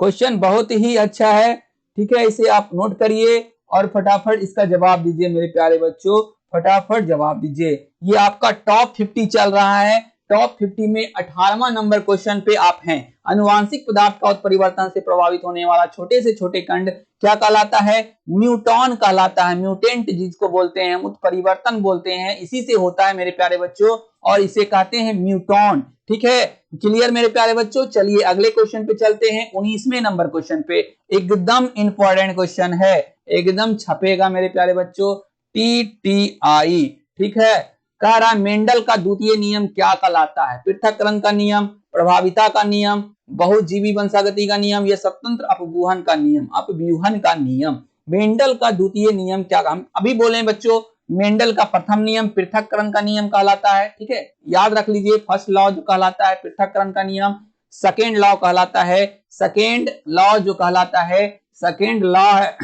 क्वेश्चन बहुत ही अच्छा है, ठीक है, इसे आप नोट करिए और फटाफट इसका जवाब दीजिए मेरे प्यारे बच्चों, फटाफट जवाब दीजिए। ये आपका टॉप 50 चल रहा है, टॉप 50 में 18वां नंबर क्वेश्चन पे आप हैं। अनुवांशिक पदार्थ का उत्परिवर्तन से प्रभावित होने वाला छोटे से छोटे खंड क्या कहलाता है? म्यूटॉन कहलाता है, म्यूटेंट जिसको बोलते हैं, उत्परिवर्तन बोलते हैं, इसी से होता है मेरे प्यारे बच्चों, और इसे कहते हैं म्यूटॉन, ठीक है, क्लियर मेरे प्यारे बच्चों। चलिए अगले क्वेश्चन पे चलते हैं, 19वें नंबर क्वेश्चन पे। एकदम इंपॉर्टेंट क्वेश्चन है, एकदम छपेगा मेरे प्यारे बच्चों, टीटीआई, ठीक है। कह रहा मेंडल का द्वितीय नियम क्या कहलाता है? पृथक्करण का नियम, प्रभाविता का नियम, बहुजीवी वंशागति का नियम, या स्वतंत्र अपव्यूहन का नियम, अपव्यूहन का नियम। मेंडल का द्वितीय नियम क्या, हम अभी बोले बच्चों, मेंडल का प्रथम नियम पृथक्करण का नियम कहलाता है, ठीक है, याद रख लीजिए। फर्स्ट लॉ जो कहलाता है पृथक्करण का नियम, सेकेंड लॉ कहलाता है, सेकेंड लॉ जो कहलाता है, सेकेंड लॉ है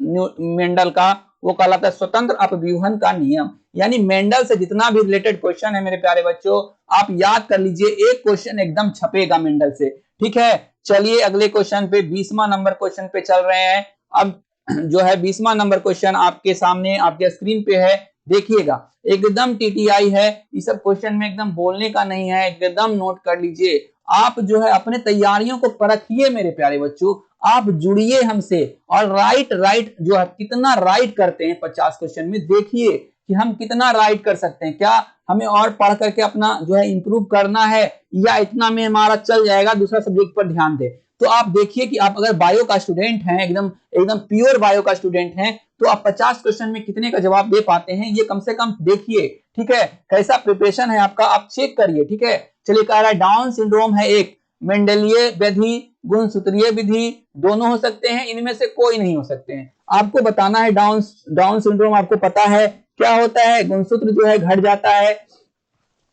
मेंडल का, वो कहलाता है स्वतंत्र अपव्यूहन का नियम। यानी मेंडल से जितना भी रिलेटेड क्वेश्चन है मेरे प्यारे बच्चों, आप याद कर लीजिए, एक क्वेश्चन एकदम छपेगा मेंडल से, ठीक है। चलिए अगले क्वेश्चन पे, 20वां नंबर क्वेश्चन पे चल रहे हैं। अब जो है 20वां नंबर क्वेश्चन आपके सामने, आपके स्क्रीन पे है, देखिएगा, एकदम टीटीआई है, इस सब क्वेश्चन में एकदम बोलने का नहीं है, एकदम नोट कर लीजिए। आप जो है अपने तैयारियों को परखिए मेरे प्यारे बच्चों, आप जुड़िए हमसे, और राइट जो है कितना राइट करते हैं 50 क्वेश्चन में, देखिए कि हम कितना राइट कर सकते हैं, क्या हमें और पढ़ करके अपना जो है इंप्रूव करना है, या इतना में हमारा चल जाएगा, दूसरा सब्जेक्ट पर ध्यान दे। तो आप देखिए कि आप अगर बायो का स्टूडेंट हैं, एकदम एकदम प्योर बायो का स्टूडेंट हैं, तो आप 50 क्वेश्चन में कितने का जवाब दे पाते हैं, ये कम से कम देखिए, ठीक है, कैसा प्रिपरेशन है आपका, आप चेक करिए, ठीक है। चलिए कह रहा है डाउन सिंड्रोम है एक, मेंडेलिय विधि, गुणसूत्रीय विधि, दोनों हो सकते हैं, इनमें से कोई नहीं हो सकते हैं। आपको बताना है डाउन सिंड्रोम, आपको पता है क्या होता है? गुणसूत्र जो है घट जाता है,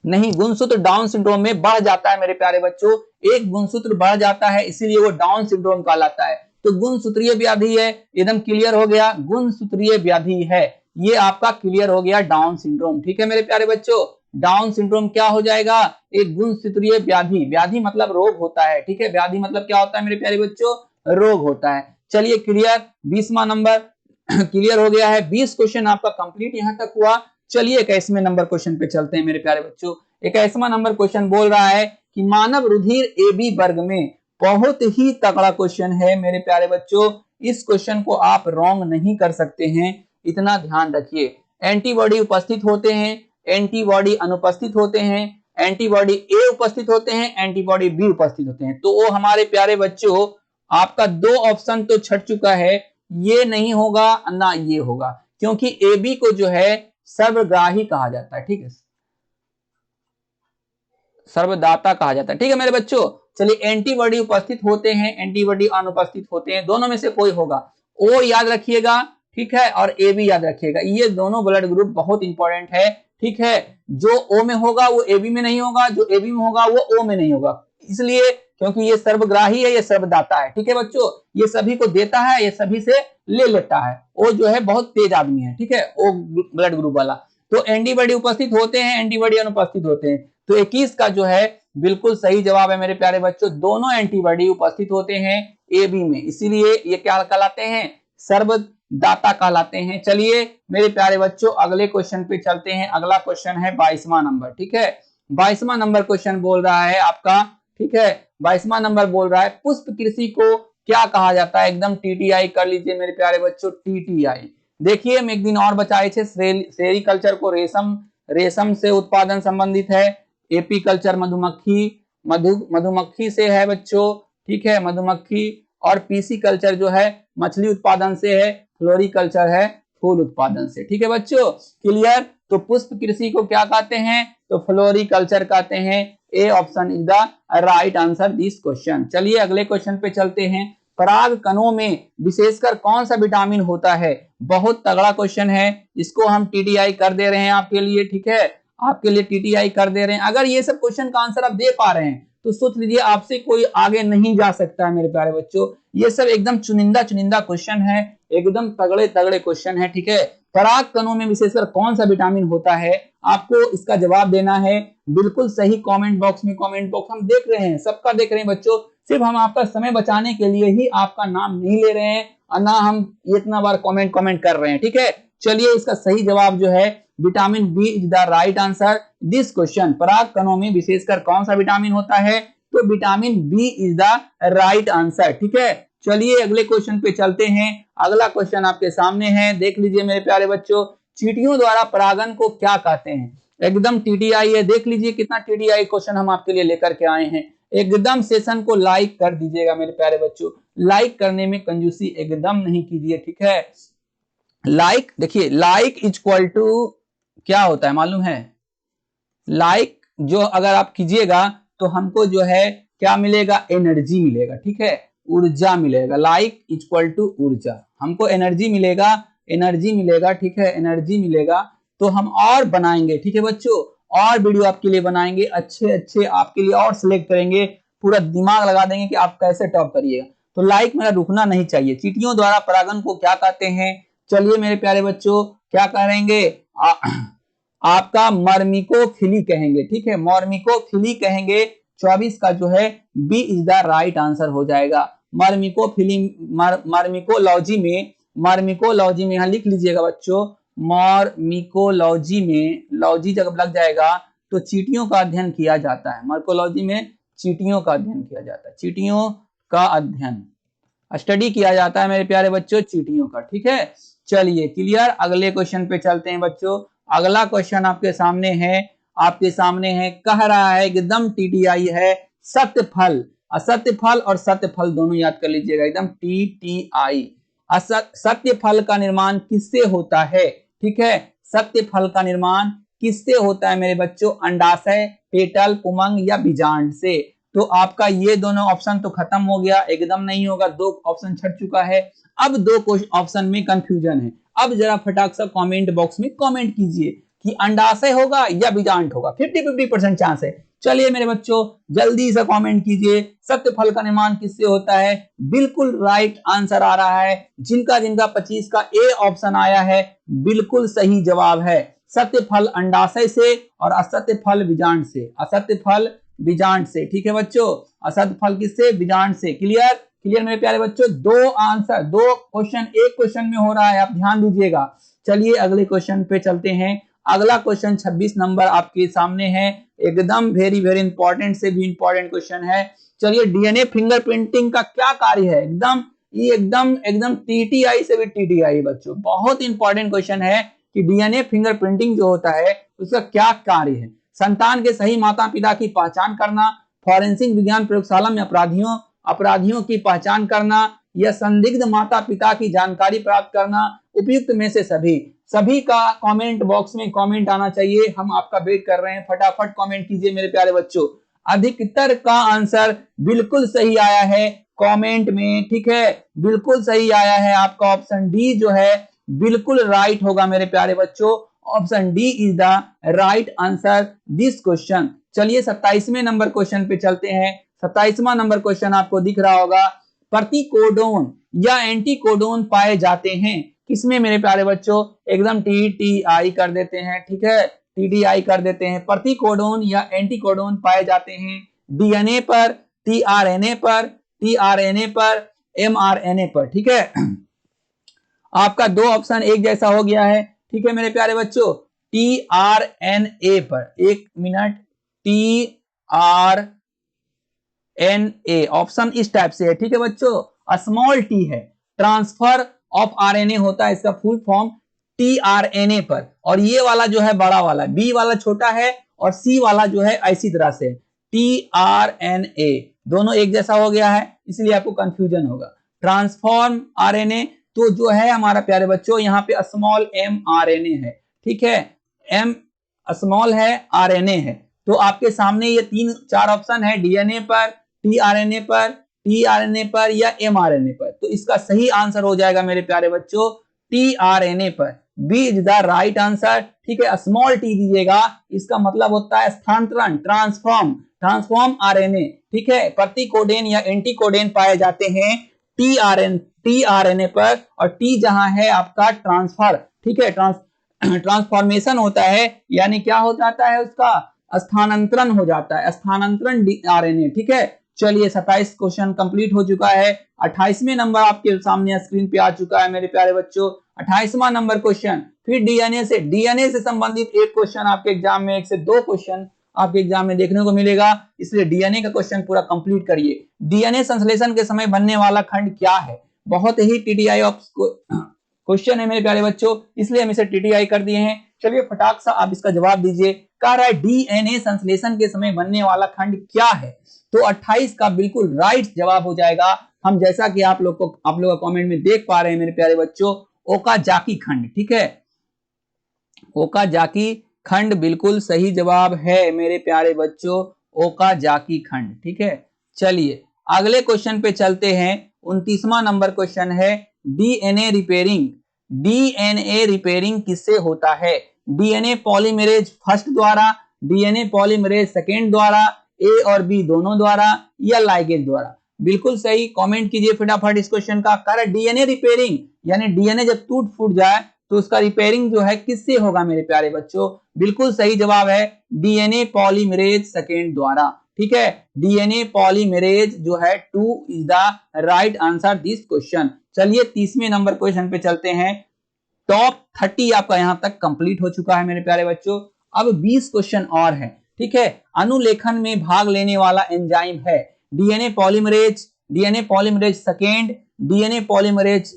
नहीं, गुणसूत्र डाउन सिंड्रोम में बढ़ जाता है मेरे प्यारे बच्चों, एक गुणसूत्र बढ़ जाता है, इसीलिए वो डाउन सिंड्रोम कहलाता है। तो गुणसूत्रीय व्याधि है, एकदम क्लियर हो गया, गुणसूत्रीय व्याधि है, ये आपका क्लियर हो गया डाउन सिंड्रोम, ठीक है मेरे प्यारे बच्चों। डाउन सिंड्रोम क्या हो जाएगा? एक गुणसूत्रीय व्याधि, व्याधि मतलब रोग होता है, ठीक है, व्याधि मतलब क्या होता है मेरे प्यारे बच्चों? रोग होता है। चलिए क्लियर, 20वां नंबर क्लियर हो गया है, 20 क्वेश्चन आपका कंप्लीट यहां तक हुआ। चलिए 21वें नंबर क्वेश्चन पे चलते हैं मेरे प्यारे बच्चों। 21वां नंबर क्वेश्चन बोल रहा है कि मानव रुधिर AB वर्ग में, बहुत ही तगड़ा क्वेश्चन है मेरे प्यारे बच्चों, इस क्वेश्चन को आप रॉन्ग नहीं कर सकते हैं, इतना ध्यान रखिए। एंटीबॉडी उपस्थित होते हैं, एंटीबॉडी अनुपस्थित होते हैं, एंटीबॉडी ए उपस्थित होते हैं, एंटीबॉडी बी उपस्थित होते हैं। तो वो हमारे प्यारे बच्चों, आपका 2 ऑप्शन तो छट चुका है, ये नहीं होगा ना ये होगा, क्योंकि ए बी को जो है सर्वग्राही कहा जाता है, ठीक है, सर्वदाता कहा जाता है, ठीक है मेरे बच्चों। चलिए एंटीबॉडी उपस्थित होते हैं, एंटीबॉडी अनुपस्थित होते हैं, दोनों में से कोई होगा, ओ याद रखिएगा, ठीक है, और ए बी याद रखिएगा, ये दोनों ब्लड ग्रुप बहुत इंपॉर्टेंट है, ठीक है। जो ओ में होगा वो ए बी में नहीं होगा, जो ए बी में होगा वो ओ में नहीं होगा, इसलिए क्योंकि ये सर्वग्राही है, ये सर्वदाता है, ठीक है बच्चों, ये सभी को देता है, ये सभी से ले लेता है, ओ जो है बहुत तेज आदमी है, ठीक है, ओ ब्लड ग्रुप वाला। तो एंटीबॉडी उपस्थित होते हैं, एंटीबॉडी अनुपस्थित होते हैं, तो 21 का जो है बिल्कुल सही जवाब है मेरे प्यारे बच्चों, दोनों एंटीबॉडी उपस्थित होते हैं ए बी में, इसीलिए ये क्या कहलाते हैं? सर्वदाता कहलाते हैं। चलिए मेरे प्यारे बच्चों अगले क्वेश्चन पे चलते हैं, अगला क्वेश्चन है 22वां नंबर, ठीक है, 22वां नंबर क्वेश्चन बोल रहा है आपका, ठीक है, 22वां नंबर बोल रहा है पुष्प कृषि को क्या कहा जाता है? एकदम टीटीआई कर लीजिए मेरे प्यारे बच्चों, टीटीआई। देखिए हम एक दिन और बचाए थे, सेरीकल्चर को रेशम से उत्पादन संबंधित है, एपी कल्चर मधुमक्खी से है बच्चों, ठीक है, मधुमक्खी, और पीसी कल्चर जो है मछली उत्पादन से है, फ्लोरिकल्चर है फूल उत्पादन से, ठीक है बच्चों, क्लियर। तो पुष्प कृषि को क्या कहते हैं? तो फ्लोरिकल्चर कहते हैं। A option is the right answer this question. चलिए अगले क्वेश्चन पे चलते हैं, पराग कणों में विशेषकर कौन सा विटामिन होता है? बहुत तगड़ा क्वेश्चन है, इसको हम टीटीआई कर दे रहे हैं आपके लिए, ठीक है, आपके लिए टीटीआई कर दे रहे हैं। अगर ये सब क्वेश्चन का आंसर आप दे पा रहे हैं तो सोच लीजिए आपसे कोई आगे नहीं जा सकता है मेरे प्यारे बच्चों। ये सब एकदम चुनिंदा चुनिंदा क्वेश्चन है, एकदम तगड़े तगड़े क्वेश्चन है, ठीक है। पराग कणों में विशेषकर कौन सा विटामिन होता है, आपको इसका जवाब देना है बिल्कुल सही कमेंट बॉक्स में। कमेंट बॉक्स हम देख रहे हैं, सबका देख रहे हैं बच्चों, सिर्फ हम आपका समय बचाने के लिए ही आपका नाम नहीं ले रहे हैं और ना हम इतना बार कमेंट कर रहे हैं, ठीक है। चलिए इसका सही जवाब जो है vitamin B is the right answer this question. पराग कणों में विशेषकर कौन सा विटामिन होता है, तो vitamin B is the right answer, ठीक है। चलिए अगले क्वेश्चन पे चलते हैं। अगला क्वेश्चन आपके सामने है, देख लीजिए मेरे प्यारे बच्चों। चींटियों द्वारा परागन को क्या कहते हैं, एकदम टीटीआई है, देख लीजिए कितना टीटीआई क्वेश्चन हम आपके लिए लेकर के आए हैं। एकदम सेशन को लाइक कर दीजिएगा मेरे प्यारे बच्चों, लाइक करने में कंजूसी एकदम नहीं कीजिए, ठीक है। लाइक देखिए, लाइक इक्वल टू क्या होता है मालूम है, लाइक जो अगर आप कीजिएगा तो हमको जो है क्या मिलेगा, एनर्जी मिलेगा, ठीक है, ऊर्जा मिलेगा। लाइक इक्वल टू ऊर्जा, हमको एनर्जी मिलेगा, एनर्जी मिलेगा, ठीक है, एनर्जी मिलेगा तो हम और बनाएंगे, ठीक है बच्चों, और वीडियो आपके लिए बनाएंगे, अच्छे अच्छे आपके लिए और सिलेक्ट करेंगे, पूरा दिमाग लगा देंगे कि आप कैसे टॉप करिएगा। तो लाइक मेरा रुकना नहीं चाहिए। चींटियों द्वारा परागन को क्या कहते हैं, चलिए मेरे प्यारे बच्चों क्या करेंगे, आपका मर्मिकोफिली कहेंगे, ठीक है, मर्मिकोफिली कहेंगे। 24 का जो है B is the right answer हो जाएगा। मर्मिकोफिली मर्मिकोलॉजी में, मर्मिकोलॉजी में यहां लिख लीजिएगा बच्चों, मर्मिकोलॉजी में लॉजी जब लग जाएगा तो चींटियों का अध्ययन किया जाता है। मर्मिकोलॉजी में चींटियों का अध्ययन किया जाता है, चींटियों का अध्ययन स्टडी किया जाता है मेरे प्यारे बच्चों, चींटियों का, ठीक है। चलिए क्लियर, अगले क्वेश्चन पे चलते हैं बच्चों। अगला क्वेश्चन आपके सामने है, आपके सामने है, कह रहा है एकदम टीटीआई है, सत्य फल, असत्य फल और सत्य फल दोनों याद कर लीजिएगा, एकदम टीटीआई। सत्य फल का निर्माण किससे होता है, ठीक है, सत्य फल का निर्माण किससे होता है मेरे बच्चों, अंडाशय, पेटल, पुमंग या बीजांड से। तो आपका ये दोनों ऑप्शन तो खत्म हो गया, एकदम नहीं होगा, दो ऑप्शन छट चुका है। अब दो ऑप्शन में कंफ्यूजन है। अब जरा फटाक सा कमेंट बॉक्स में कमेंट कीजिए कि अंडाशय होगा या बीजांड होगा, 50-50% चांस है। चलिए मेरे बच्चों जल्दी से कमेंट कीजिए, सत्य फल का निर्माण किससे होता है, बिल्कुल राइट आंसर आ रहा है। जिनका जिनका 25 का ए ऑप्शन आया है बिल्कुल सही जवाब है, सत्य फल अंडाशय से और असत्य फल बीजांड से, असत्य फल बीजांड से, ठीक है बच्चों, असत्य फल किससे, बीजांड से। क्लियर, क्लियर मेरे प्यारे बच्चों, दो आंसर, दो क्वेश्चन एक क्वेश्चन में हो रहा है, आप ध्यान दीजिएगा। चलिए अगले क्वेश्चन पे चलते हैं। अगला क्वेश्चन 26 नंबर आपके सामने है, एकदम वेरी वेरी इंपॉर्टेंट से भी इंपॉर्टेंट क्वेश्चन है। चलिए डीएनए फिंगरप्रिंटिंग का क्या कार्य है, एकदम ये एकदम एकदम टीटीआई से भी टीटीआई बच्चों, बहुत इंपॉर्टेंट क्वेश्चन है कि डीएनए फिंगरप्रिंटिंग जो होता है उसका क्या कार्य है। संतान के सही माता पिता की पहचान करना, फॉरेंसिक विज्ञान प्रयोगशाला में अपराधियों की पहचान करना या संदिग्ध माता पिता की जानकारी प्राप्त करना, उपयुक्त में से सभी का कमेंट बॉक्स में कमेंट आना चाहिए, हम आपका वेट कर रहे हैं, फटाफट कमेंट कीजिए मेरे प्यारे बच्चों। अधिकतर का आंसर बिल्कुल सही आया है कमेंट में, ठीक है, बिल्कुल सही आया है आपका ऑप्शन डी जो है बिल्कुल राइट होगा मेरे प्यारे बच्चों, option D is the right answer this question. चलिए 27वें नंबर क्वेश्चन पे चलते हैं। 27वां नंबर क्वेश्चन आपको दिख रहा होगा, प्रतिकोडोन या एंटीकोडोन पाए जाते हैं किसमें मेरे प्यारे बच्चों, एकदम टीटीआई कर देते हैं, ठीक है, टीटीआई कर देते हैं। प्रतिकोडोन या एंटीकोडोन पाए जाते हैं डीएनए पर, टीआरएनए पर, टीआरएनए पर, एमआरएनए पर, ठीक है। आपका दो ऑप्शन एक जैसा हो गया है, ठीक है मेरे प्यारे बच्चों, टीआरएनए पर, एक मिनट, टीआरएनए ऑप्शन इस टाइप से है, ठीक है बच्चों, स्मॉल टी है, ट्रांसफर ऑफ आरएनए होता है इसका फुल फॉर्म टीआरएनए पर, और ये वाला जो है बड़ा वाला, बी वाला छोटा है और सी वाला जो है ऐसी तरह से टीआरएनए, दोनों एक जैसा हो गया है इसलिए आपको कंफ्यूजन होगा। ट्रांसफॉर्म आरएनए तो जो है हमारा प्यारे बच्चों यहाँ पे स्मॉल एम आरएनए है, ठीक है, एम स्मॉल है, आरएनए है। तो आपके सामने ये 3-4 ऑप्शन है, डीएनए पर, टीआरएनए पर, टीआरएनए पर या एमआरएनए पर। तो इसका सही आंसर हो जाएगा मेरे प्यारे बच्चों टीआरएनए पर, B is the right answer, ठीक है। स्मॉल टी दीजिएगा, इसका मतलब होता है स्थानांतरण, ट्रांसफॉर्म, ट्रांसफॉर्म आरएनए, ठीक है, प्रतिकोडेन या एंटीकोडेन पाए जाते हैं टीआरएनए पर, और टी जहां है आपका ट्रांसफर, ठीक है, ट्रांसफॉर्मेशन होता है, यानी क्या हो जाता है, उसका स्थानांतरण हो जाता है, स्थानांतरण आरएनए, ठीक है। चलिए 27 क्वेश्चन कंप्लीट हो चुका है। 28वें नंबर आपके सामने स्क्रीन पे आ चुका है मेरे प्यारे बच्चों। 28वां नंबर क्वेश्चन, फिर डीएनए से संबंधित एक क्वेश्चन आपके एग्जाम में, 1 से 2 क्वेश्चन आपके एग्जाम में देखने को मिलेगा, इसलिए डीएनए का क्वेश्चन पूरा कंप्लीट करिए। डीएनए संश्लेषण के समय बनने वाला खंड क्या है? बहुत ही टीटीआई क्वेश्चन है मेरे प्यारे बच्चों, इसलिए हम इसे टीटीआई कर दिए हैं। चलिए फटाक सा आप इसका जवाब दीजिए। कह रहा है डीएनए संश्लेषण के समय बनने वाला खंड क्या है? तो 28 का बिल्कुल राइट जवाब हो जाएगा। हम जैसा कि आप लोग का कमेंट में देख पा रहे हैं मेरे प्यारे बच्चों, ओकाजाकी खंड, ठीक है, ओकाजाकी खंड बिल्कुल सही जवाब है मेरे प्यारे बच्चों, ओकाजाकी खंड, ठीक है। चलिए अगले क्वेश्चन पे चलते हैं। 29वां नंबर क्वेश्चन है डीएनए रिपेयरिंग। डीएनए रिपेयरिंग किससे होता है? डीएनए पॉलीमरेज फर्स्ट द्वारा, डीएनए पॉलीमरेज सेकेंड द्वारा, ए और बी दोनों द्वारा, या लाइगेज द्वारा? बिल्कुल सही, कमेंट कीजिए फटाफट इस क्वेश्चन का। कारण डीएनए रिपेयरिंग यानी डीएनए जब टूट फूट जाए तो उसका रिपेयरिंग जो है किससे होगा मेरे प्यारे बच्चों? बिल्कुल सही जवाब है डीएनए पॉलीमरेज सेकेंड द्वारा, ठीक है। डीएनए पॉलीमरेज जो है 2 is the right answer this question. चलिए 30वें नंबर क्वेश्चन पे चलते हैं। टॉप 30 आपका यहां तक कंप्लीट हो चुका है मेरे प्यारे बच्चों। अब 20 क्वेश्चन और है, ठीक है। अनुलेखन में भाग लेने वाला एंजाइम है DNA polymerase second, DNA polymerase,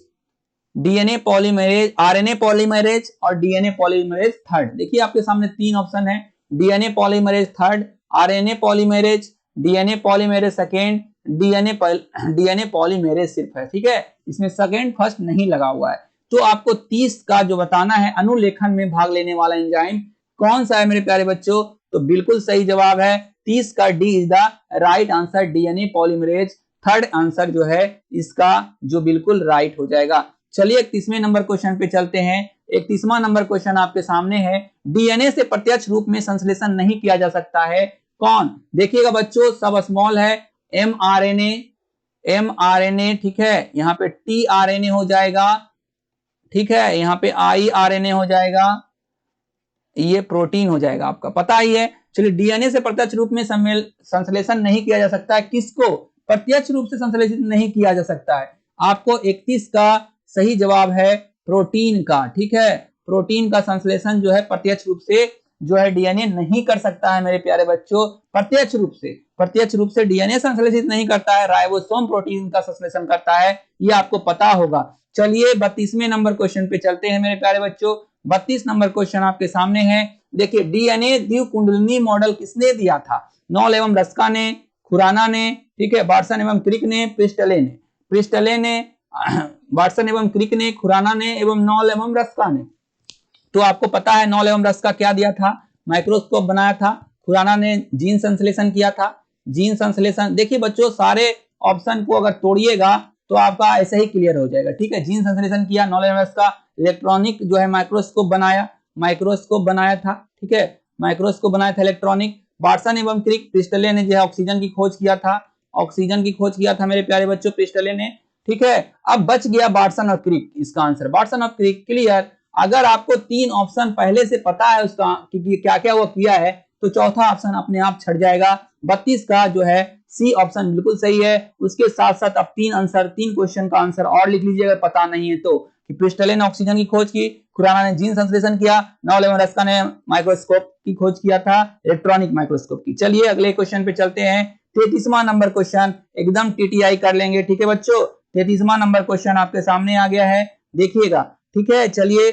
RNA polymerase और डीएनए पॉलीमरेज थर्ड। देखिए आपके सामने 3 ऑप्शन है, DNA polymerase third, RNA polymerase, DNA polymerase second, DNA polymerase सिर्फ है, ठीक है, इसमें सेकेंड फर्स्ट नहीं लगा हुआ है। तो आपको 30 का जो बताना है अनुलेखन में भाग लेने वाला एंजाइम कौन सा है मेरे प्यारे बच्चों? तो बिल्कुल सही जवाब है 30 का D is the right answer, DNA polymerase third answer जो है इसका जो बिल्कुल राइट हो जाएगा। चलिए 31वें नंबर क्वेश्चन पे चलते हैं। 31वां नंबर क्वेश्चन आपके सामने है, डीएनए से प्रत्यक्ष रूप में संश्लेषण नहीं किया जा सकता है कौन? देखिएगा बच्चों, सब स्मॉल है, एमआरएनए, ठीक है, यहाँ पे टीआरएनए हो जाएगा, ठीक है, यहाँ पे आईआरएनए हो जाएगा, ये प्रोटीन हो जाएगा, आपका पता ही है। चलिए डीएनए से प्रत्यक्ष रूप में संश्लेषण नहीं किया जा सकता है, किसको प्रत्यक्ष रूप से संश्लेषित नहीं किया जा सकता है? आपको 31 का सही जवाब है प्रोटीन का, ठीक है, प्रोटीन का संश्लेषण जो है प्रत्यक्ष रूप से जो है डीएनए नहीं कर सकता है मेरे प्यारे बच्चों। प्रत्यक्ष रूप से डीएनए संश्लेषित नहीं करता है, राइबोसोम प्रोटीन का संश्लेषण करता है, ये आपको पता होगा। चलिए 32वें नंबर क्वेश्चन पे चलते हैं मेरे प्यारे बच्चों। 32 नंबर क्वेश्चन आपके सामने है। देखिए डीएनए द्विकुंडलिनी मॉडल किसने दिया था? नॉल एवं रस्का ने, खुराना ने, ठीक है, वाटसन एवं क्रिक ने, प्रिस्टले ने, वाटसन एवं क्रिक ने, खुराना ने एवं नॉल एवं रस्का ने। तो आपको पता है नॉल एवं रस्का क्या दिया था? माइक्रोस्कोप बनाया था। खुराना ने जीन संश्लेषण किया था। जीन संश्लेषण, देखिए बच्चों सारे ऑप्शन को अगर तोड़िएगा तो आपका ऐसे ही क्लियर हो जाएगा, ठीक है। जीन संश्लेषण किया नॉल एवं रस्का, इलेक्ट्रॉनिक जो है माइक्रोस्कोप बनाया था, ठीक है, माइक्रोस्कोप बनाया था इलेक्ट्रॉनिक। वाटसन एवं क्रिक, प्रिस्टले ने जो है ऑक्सीजन की खोज किया था मेरे प्यारे बच्चों, प्रिस्टले ने, ठीक है। अब बच गया वाटसन और क्रिक, इसका आंसर वाटसन और क्रिक, क्लियर। अगर आपको 3 ऑप्शन पहले से पता है उसका कि क्या क्या वो किया है तो चौथा ऑप्शन अपने आप छट जाएगा। 32 का जो है सी ऑप्शन बिल्कुल सही है। उसके साथ साथ अब 3 क्वेश्चन का आंसर और लिख लीजिए अगर पता नहीं है तो, कि प्रिस्टले ने ऑक्सीजन की खोज की, खुराना ने जीन संश्लेषण किया, नॉल एवं रस्का ने माइक्रोस्कोप की खोज किया था, इलेक्ट्रॉनिक माइक्रोस्कोप की। चलिए अगले क्वेश्चन पे चलते हैं। 33वां नंबर क्वेश्चन एकदम टीटीआई कर लेंगे, ठीक है बच्चों। 33वां नंबर क्वेश्चन आपके सामने आ गया है, देखिएगा, ठीक है। चलिए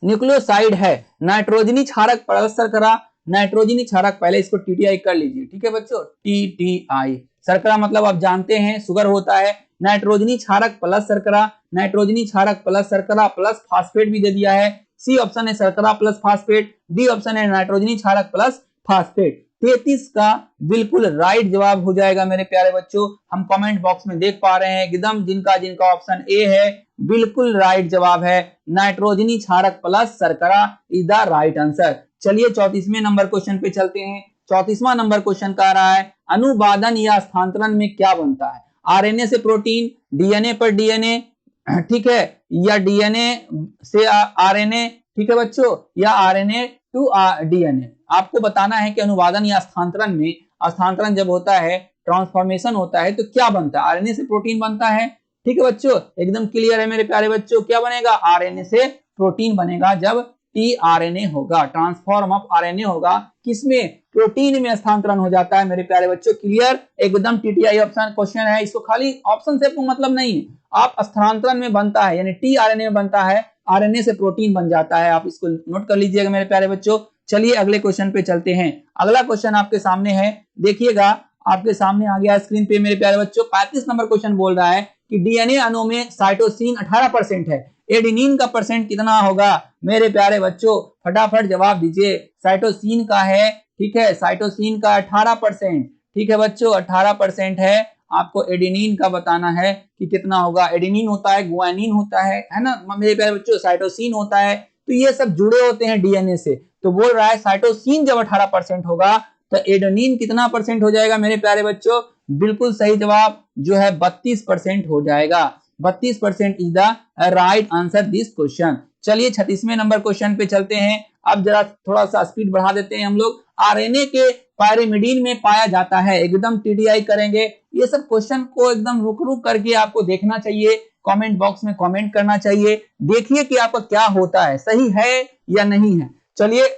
न्यूक्लियोसाइड है नाइट्रोजनी क्षारक परत शर्करा, नाइट्रोजनी क्षारक, पहले इसको टीटीआई कर लीजिए, ठीक है बच्चों। टीटीआई, शर्करा मतलब आप जानते हैं शुगर होता है, नाइट्रोजनी क्षारक प्लस शर्करा, नाइट्रोजनी क्षारक प्लस शर्करा प्लस फास्फेट भी दे दिया है। सी ऑप्शन है शर्करा प्लस फास्फेट, डी ऑप्शन है नाइट्रोजनी क्षारक प्लस फास्फेट। 33 का बिल्कुल राइट जवाब हो जाएगा मेरे प्यारे बच्चों। हम कमेंट बॉक्स में देख पा रहे हैं एकदम जिनका ऑप्शन ए है बिल्कुल राइट जवाब है, नाइट्रोजनी क्षारक प्लस शर्करा इज द राइट आंसर। चलिए 34वें नंबर क्वेश्चन पे चलते हैं। 34वां नंबर क्वेश्चन कह रहा है अनुवादन या स्थानांतरण में क्या बनता है? आरएनए से प्रोटीन, डीएनए पर डीएनए, ठीक है, या डीएनए से आरएनए, ठीक है बच्चों, या आरएनए टू डीएनए। आपको बताना है कि अनुवादन या स्थानांतरण में, स्थानांतरण जब होता है, ट्रांसफॉर्मेशन होता है, तो क्या बनता है? आरएनए से प्रोटीन बनता है, ठीक है बच्चों, एकदम क्लियर है मेरे प्यारे बच्चों। क्या बनेगा? आरएनए से प्रोटीन बनेगा जब टीआरएनए होगा, ट्रांसफॉर्म ऑफ आरएनए होगा, किसमें? प्रोटीन में स्थानांतरण हो जाता है मेरे प्यारे बच्चों। क्लियर, एकदम टीटीआई ऑप्शन क्वेश्चन है, इसको खाली ऑप्शन से आपको मतलब नहीं है, आप स्थानांतरण में बनता है यानी टीआरएनए में बनता है, आरएनए से प्रोटीन बन जाता है, आप इसको नोट कर लीजिएगा मेरे प्यारे बच्चों। चलिए अगले क्वेश्चन पे चलते हैं। अगला क्वेश्चन आपके सामने है, देखिएगा आपके सामने आ गया स्क्रीन पे मेरे प्यारे बच्चों। 35 नंबर क्वेश्चन बोल रहा है कि डीएनए अणु में साइटोसिन 18% है, एडेनिन का परसेंट कितना होगा? मेरे प्यारे बच्चों फटाफट जवाब दीजिए। साइटोसिन का है, ठीक है, साइटोसिन का 18%, ठीक है बच्चों 18% है। आपको एडेनिन का बताना है कि कितना होगा। एडेनिन होता है, गुआनिन होता है ना मेरे प्यारे बच्चों, साइटोसिन होता है, तो ये सब जुड़े होते हैं डीएनए से। तो बोल रहा है साइटोसिन जब 18% होगा तो एडेनिन कितना परसेंट हो जाएगा मेरे प्यारे बच्चों? बिल्कुल सही जवाब जो है 32% हो जाएगा। 32% is the right answer this question. चलिए 36वें नंबर क्वेश्चन पे चलते हैं। अब जरा थोड़ा सा स्पीड बढ़ा देते हैं हम लोग। आरएनए के पायरिमिडीन में पाया जाता है, एकदम टीडीआई करेंगे। ये सब क्वेश्चन को एकदम रुक रुक करके आपको देखना चाहिए, कमेंट बॉक्स में कमेंट करना चाहिए, देखिए कि आपका क्या होता है, सही है या नहीं है। चलिए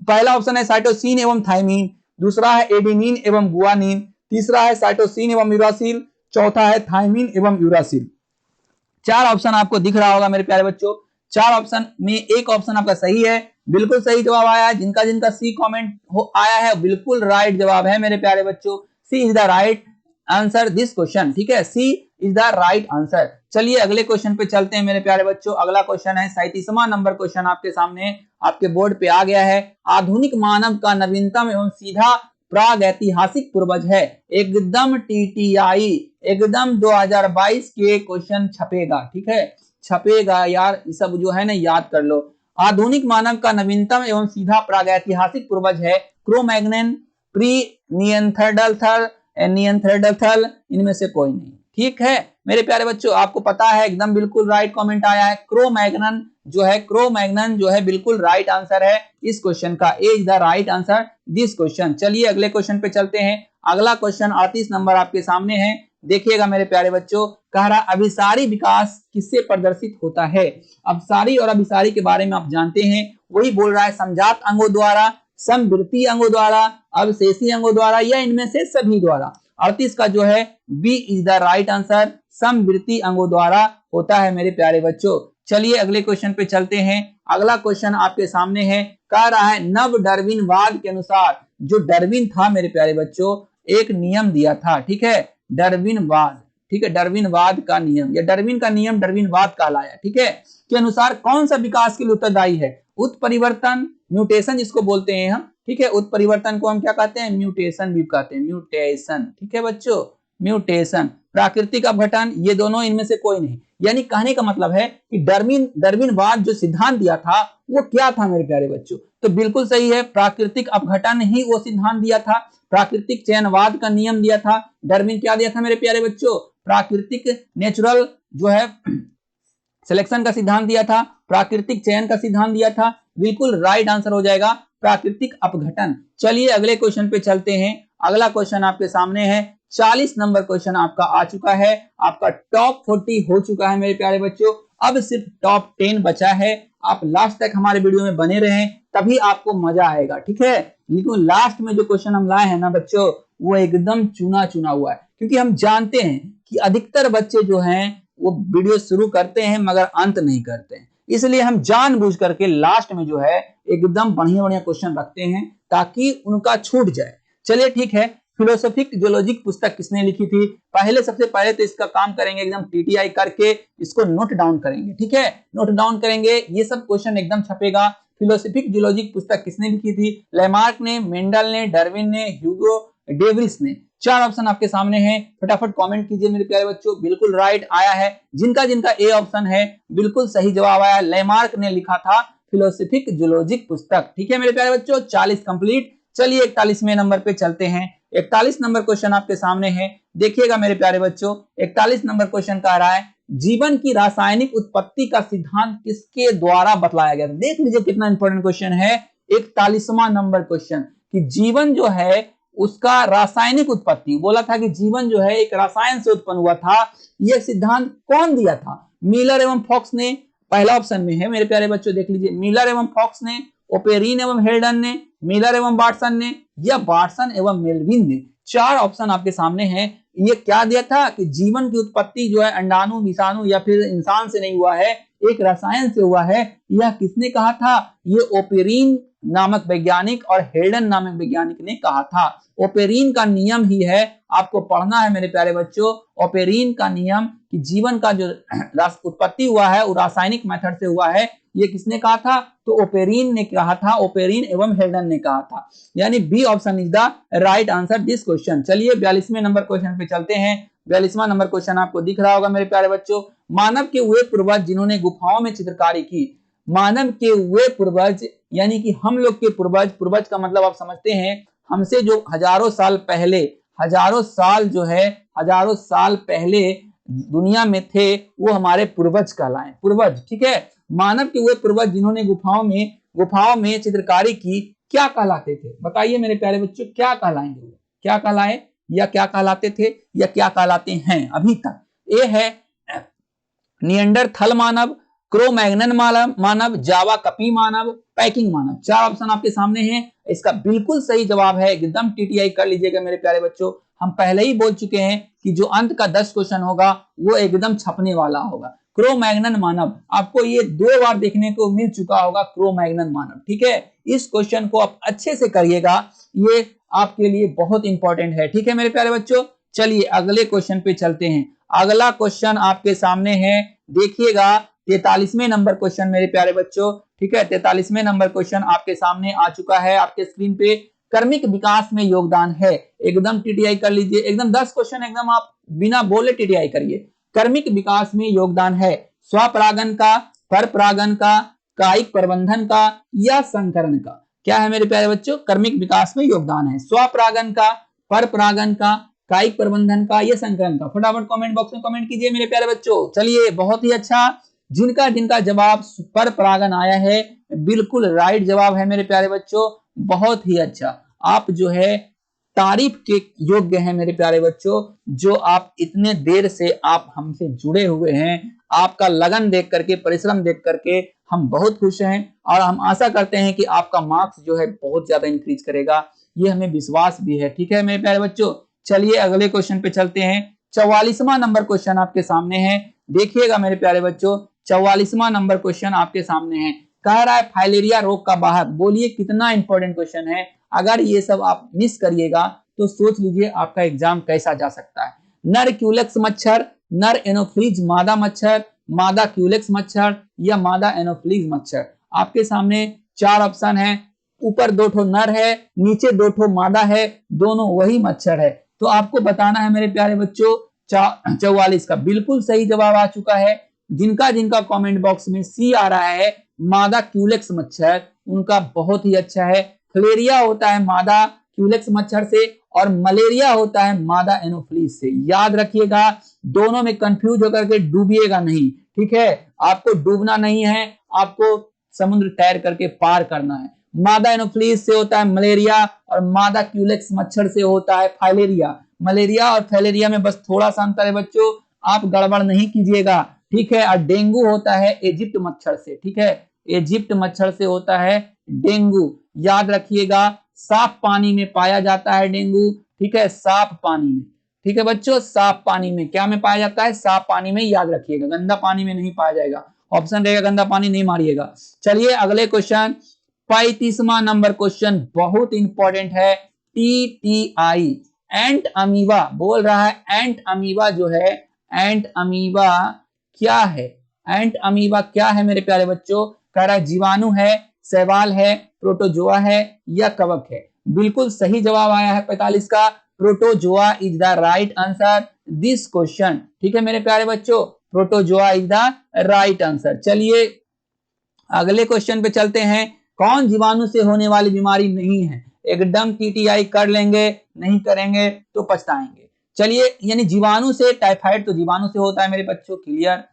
पहला ऑप्शन है साइटोसिन एवं थाइमिन, दूसरा है एडेनिन एवं गुआनिन, तीसरा है साइटोसिन एवं यूरासिल, चौथा है थाइमिन एवं यूरासिल। चार ऑप्शन आपको दिख रहा होगा मेरे प्यारे बच्चों। चार ऑप्शन में एक ऑप्शन आपका सही है, बिल्कुल सही जवाब आया है। जिनका जिनका सी कमेंट आया है बिल्कुल राइट जवाब है मेरे प्यारे बच्चों। C is the right answer this question, ठीक है, C is the right answer. चलिए अगले क्वेश्चन पे चलते हैं मेरे प्यारे बच्चों। अगला क्वेश्चन है 37वां नंबर क्वेश्चन आपके सामने, आपके बोर्ड पे आ गया है। आधुनिक मानव का नवीनतम एवं सीधा प्राग ऐतिहासिक पूर्वज है, एकदम टीटीआई, एकदम 2022 के क्वेश्चन छपेगा, ठीक है, छपेगा यार, ये सब जो है ना याद कर लो। आधुनिक मानव का नवीनतम एवं सीधा प्रागैतिहासिक पूर्वज है क्रो-मैग्नन, प्री निएंडरथल, निएंडरथल, इनमें से कोई नहीं, ठीक है मेरे प्यारे बच्चों। आपको पता है एकदम बिल्कुल राइट कमेंट आया है, क्रो-मैग्नन जो है, क्रो-मैग्नन जो है बिल्कुल राइट आंसर है इस क्वेश्चन का। A is the right answer this question. चलिए अगले क्वेश्चन पे चलते हैं। अगला क्वेश्चन 38 नंबर आपके सामने है, देखिएगा मेरे प्यारे बच्चों। कह रहा अभिसारी विकास किससे प्रदर्शित होता है? अभिसारी और अभिसारी के बारे में आप जानते हैं, वही बोल रहा है समजात अंगों द्वारा, समवृत्तीय अंगों द्वारा, अवशेषी अंगों द्वारा, या इनमें से सभी द्वारा। 38 का जो है B is the right answer, समवृत्तीय अंगों द्वारा होता है मेरे प्यारे बच्चों। चलिए अगले क्वेश्चन पे चलते हैं। अगला क्वेश्चन आपके सामने है, कह रहा है नव डार्विनवाद के अनुसार, जो डार्विन था मेरे प्यारे बच्चों, एक नियम दिया था, ठीक है, डार्विनवाद, ठीक है, डार्विनवाद का नियम या डार्विन का नियम डार्विनवाद कहलाया, ठीक है, के अनुसार कौन सा विकास के लिए उत्तरदायी है? उत्परिवर्तन, म्यूटेशन जिसको बोलते हैं हम, ठीक है, उत्परिवर्तन को हम क्या कहते हैं? म्यूटेशन भी कहते हैं, म्यूटेशन, ठीक है बच्चों, म्यूटेशन। प्राकृतिक अपघटन, ये दोनों इनमें से कोई नहीं। यानी कहने का मतलब है कि डार्विनवाद जो सिद्धांत दिया था वो क्या था मेरे प्यारे बच्चों? तो बिल्कुल सही है, प्राकृतिक अपघटन ही वो सिद्धांत दिया था, प्राकृतिक चयनवाद का नियम दिया था। डार्विन क्या दिया था मेरे प्यारे बच्चों? प्राकृतिक नेचुरल जो है सिलेक्शन का सिद्धांत दिया था, प्राकृतिक चयन का सिद्धांत दिया था। बिल्कुल राइट आंसर हो जाएगा प्राकृतिक अपघटन। चलिए अगले क्वेश्चन पे चलते हैं। अगला क्वेश्चन आपके सामने है, 40 नंबर क्वेश्चन आपका आ चुका है, आपका टॉप 40 हो चुका है मेरे प्यारे बच्चों। अब सिर्फ टॉप 10 बचा है। आप लास्ट तक हमारे वीडियो में बने रहें, तभी आपको मजा आएगा, ठीक है। लेकिन लास्ट में जो क्वेश्चन हम लाए हैं ना बच्चों, वो एकदम चुना चुना हुआ है, क्योंकि हम जानते हैं कि अधिकतर बच्चे जो हैं वो वीडियो शुरू करते हैं मगर अंत नहीं करते हैं, इसलिए हम जानबूझ करके लास्ट में जो है एकदम बढ़िया बढ़िया क्वेश्चन रखते हैं ताकि उनका छूट जाए। चलिए ठीक है, फिलोसॉफिक जियोलॉजिक पुस्तक किसने लिखी थी? पहले सबसे पहले तो इसका काम करेंगे, एकदम टीटीआई करके इसको नोट डाउन करेंगे, ठीक है, नोट डाउन करेंगे, ये सब क्वेश्चन एकदम छपेगा। फिलोसॉफिक जियोलॉजिक पुस्तक किसने लिखी थी? लेमार्क ने, मेंडल ने, डार्विन ने, ह्यूगो डेविल्स ने। चार ऑप्शन आपके सामने हैं, फटाफट कमेंट कीजिए मेरे प्यारे बच्चों। बिल्कुल राइट आया है, जिनका जिनका ए ऑप्शन है बिल्कुल सही जवाब आया। लेमार्क ने लिखा था फिलोसॉफिक जियोलॉजिक पुस्तक, ठीक है मेरे प्यारे बच्चों। 40 कंप्लीट। चलिए 41वें नंबर पे चलते हैं। 41 नंबर क्वेश्चन आपके सामने है, देखिएगा मेरे प्यारे बच्चों। 41 नंबर क्वेश्चन का रहा है, जीवन की रासायनिक उत्पत्ति का सिद्धांत किसके द्वारा बतलाया गया? देख लीजिए कितना इंपॉर्टेंट क्वेश्चन है 41वां नंबर क्वेश्चन, कि जीवन जो है उसका रासायनिक उत्पत्ति, बोला था कि जीवन जो है एक रसायन से उत्पन्न हुआ था, यह सिद्धांत कौन दिया था? मिलर एवं फॉक्स ने, पहला ऑप्शन में है मेरे प्यारे बच्चों, देख लीजिए, मिलर एवं फॉक्स ने, ओपेरिन एवं हेल्डन ने, मिलर एवं वाटसन ने, या वाटसन एवं मेलविन ने। चार ऑप्शन आपके सामने हैं। ये क्या दिया था कि जीवन की उत्पत्ति जो है अंडाणु, विषाणु या फिर इंसान से नहीं हुआ है, एक रसायन से हुआ है। यह किसने कहा था? ये ओपेरिन नामक वैज्ञानिक और हेल्डन नामक वैज्ञानिक ने कहा था। ओपेरिन का नियम ही है, आपको पढ़ना है मेरे प्यारे बच्चों, ओपेरिन का नियम कि जीवन का जो उत्पत्ति हुआ है वो रासायनिक मेथड से हुआ है। ये किसने कहा था? तो ओपेरिन ने कहा था, ओपेरिन एवं हेल्डन ने कहा था। यानी B option is the right answer this question. चलिए 42वें नंबर क्वेश्चन पे चलते हैं। 42वां नंबर क्वेश्चन आपको दिख रहा होगा मेरे प्यारे बच्चों। मानव के वे पूर्वज जिन्होंने गुफाओं में चित्रकारी की, मानव के वे पूर्वज यानी कि हम लोग के पूर्वज, पूर्वज का मतलब आप समझते हैं हमसे जो हजारों साल पहले, हजारों साल जो है, हजारों साल पहले दुनिया में थे, वो हमारे पूर्वज कहलाए, पूर्वज, ठीक है। मानव के वे पूर्वज जिन्होंने गुफाओं में चित्रकारी की, क्या कहलाते थे? बताइए मेरे प्यारे बच्चों, क्या कहलाएंगे? क्या कहलाए, या क्या कहलाते थे, या क्या कहलाते हैं अभी तक? ए है निएंडरथल मानव, क्रो मैग्नन मानव, जावा कपी मानव, पैकिंग मानव। चार ऑप्शन आपके सामने हैं। इसका बिल्कुल सही जवाब है, एकदम टीटीआई कर लीजिएगा मेरे प्यारे बच्चों। हम पहले ही बोल चुके हैं कि जो अंत का 10 क्वेश्चन होगा वो एकदम छपने वाला होगा। क्रो मैग्नन मानव, आपको ये 2 बार देखने को मिल चुका होगा, क्रो मैग्नन मानव, ठीक है। इस क्वेश्चन को आप अच्छे से करिएगा, ये आपके लिए बहुत इंपॉर्टेंट है, ठीक है मेरे प्यारे बच्चों। चलिए अगले क्वेश्चन पे चलते हैं। अगला क्वेश्चन आपके सामने है, देखिएगा 43वें नंबर क्वेश्चन मेरे प्यारे बच्चों, ठीक है। 43वें नंबर क्वेश्चन आपके सामने आ चुका है आपके स्क्रीन पे। कर्मिक विकास में योगदान है, एकदम टीटीआई कर लीजिए, एकदम 10 क्वेश्चन एकदम आप बिना बोले टीटीआई करिए। कर्मिक विकास में योगदान है स्वपरागन का, परपरागन का, कायिक प्रबंधन का, या संकरण का। क्या है मेरे प्यारे बच्चों? कर्मिक विकास में योगदान है स्वपरागन का, परपरागन का, कायिक प्रबंधन का, या संकरण का। फटाफट कमेंट बॉक्स में कमेंट कीजिए मेरे प्यारे बच्चों। चलिए बहुत ही अच्छा, जिनका जवाब पर परागन आया है, बिल्कुल राइट जवाब है मेरे प्यारे बच्चों, बहुत ही अच्छा। आप जो है तारीफ के योग्य हैं मेरे प्यारे बच्चों, जो आप इतने देर से आप हमसे जुड़े हुए हैं। आपका लगन देख करके, परिश्रम देख करके हम बहुत खुश हैं, और हम आशा करते हैं कि आपका मार्क्स जो है बहुत ज्यादा इंक्रीज करेगा, ये हमें विश्वास भी है, ठीक है मेरे प्यारे बच्चों। चलिए अगले क्वेश्चन पे चलते हैं। 44वां नंबर क्वेश्चन आपके सामने है, देखिएगा मेरे प्यारे बच्चों। 44वां नंबर क्वेश्चन आपके सामने है, कह रहा है फाइलेरिया रोग का वाहक। बोलिए कितना इंपॉर्टेंट क्वेश्चन है। अगर ये सब आप मिस करिएगा तो सोच लीजिए आपका एग्जाम कैसा जा सकता है। नर क्यूलेक्स मच्छर, नर एनोफ्लीज मादा मच्छर, मादा क्यूलेक्स मच्छर, या मादा एनोफ्लीज मच्छर। आपके सामने 4 ऑप्शन है, ऊपर 2 ठो नर है, नीचे 2 ठो मादा है, दोनों वही मच्छर है। तो आपको बताना है मेरे प्यारे बच्चों, 44 का बिल्कुल सही जवाब आ चुका है। जिनका कमेंट बॉक्स में सी आ रहा है मादा क्यूलेक्स मच्छर, उनका बहुत ही अच्छा है। फिलेरिया होता है मादा क्यूलेक्स मच्छर से, और मलेरिया होता है मादा एनोफ्लीज से। याद रखिएगा, दोनों में कंफ्यूज होकर के डूबिएगा नहीं, ठीक है। आपको डूबना नहीं है, आपको समुद्र तैर करके पार करना है। मादा एनोफ्लीज से होता है मलेरिया, और मादा क्यूलेक्स मच्छर से होता है फाइलेरिया। मलेरिया और फाइलेरिया में बस थोड़ा सा अंतर है बच्चों, आप गड़बड़ नहीं कीजिएगा, ठीक है। और डेंगू होता है इजिप्ट मच्छर से, ठीक है, इजिप्ट मच्छर से होता है डेंगू। याद रखिएगा, साफ पानी में पाया जाता है डेंगू, ठीक है, साफ पानी में, ठीक है बच्चों, साफ पानी में। क्या में पाया जाता है? साफ पानी में, याद रखिएगा, गंदा पानी में नहीं पाया जाएगा। ऑप्शन रहेगा गंदा पानी, नहीं मारिएगा। चलिए अगले क्वेश्चन, 35वां नंबर क्वेश्चन बहुत इंपॉर्टेंट है। टीटीआई, एंट अमीबा, बोल रहा है एंट अमीबा जो है, एंट अमीबा क्या है? एंट अमीबा क्या है मेरे प्यारे बच्चों? कह रहा है जीवाणु है, शैवाल है, प्रोटोजोआ है, या कवक है। बिल्कुल सही जवाब आया है 45 का, protozoa is the right answer this question, ठीक है मेरे प्यारे बच्चों, protozoa is the right answer. चलिए अगले क्वेश्चन पे चलते हैं। कौन जीवाणु से होने वाली बीमारी नहीं है? एकदम टीटीआई कर लेंगे, नहीं करेंगे तो पछताएंगे। चलिए, यानी जीवाणु से, टाइफाइड तो जीवाणु से होता है मेरे बच्चों, क्लियर।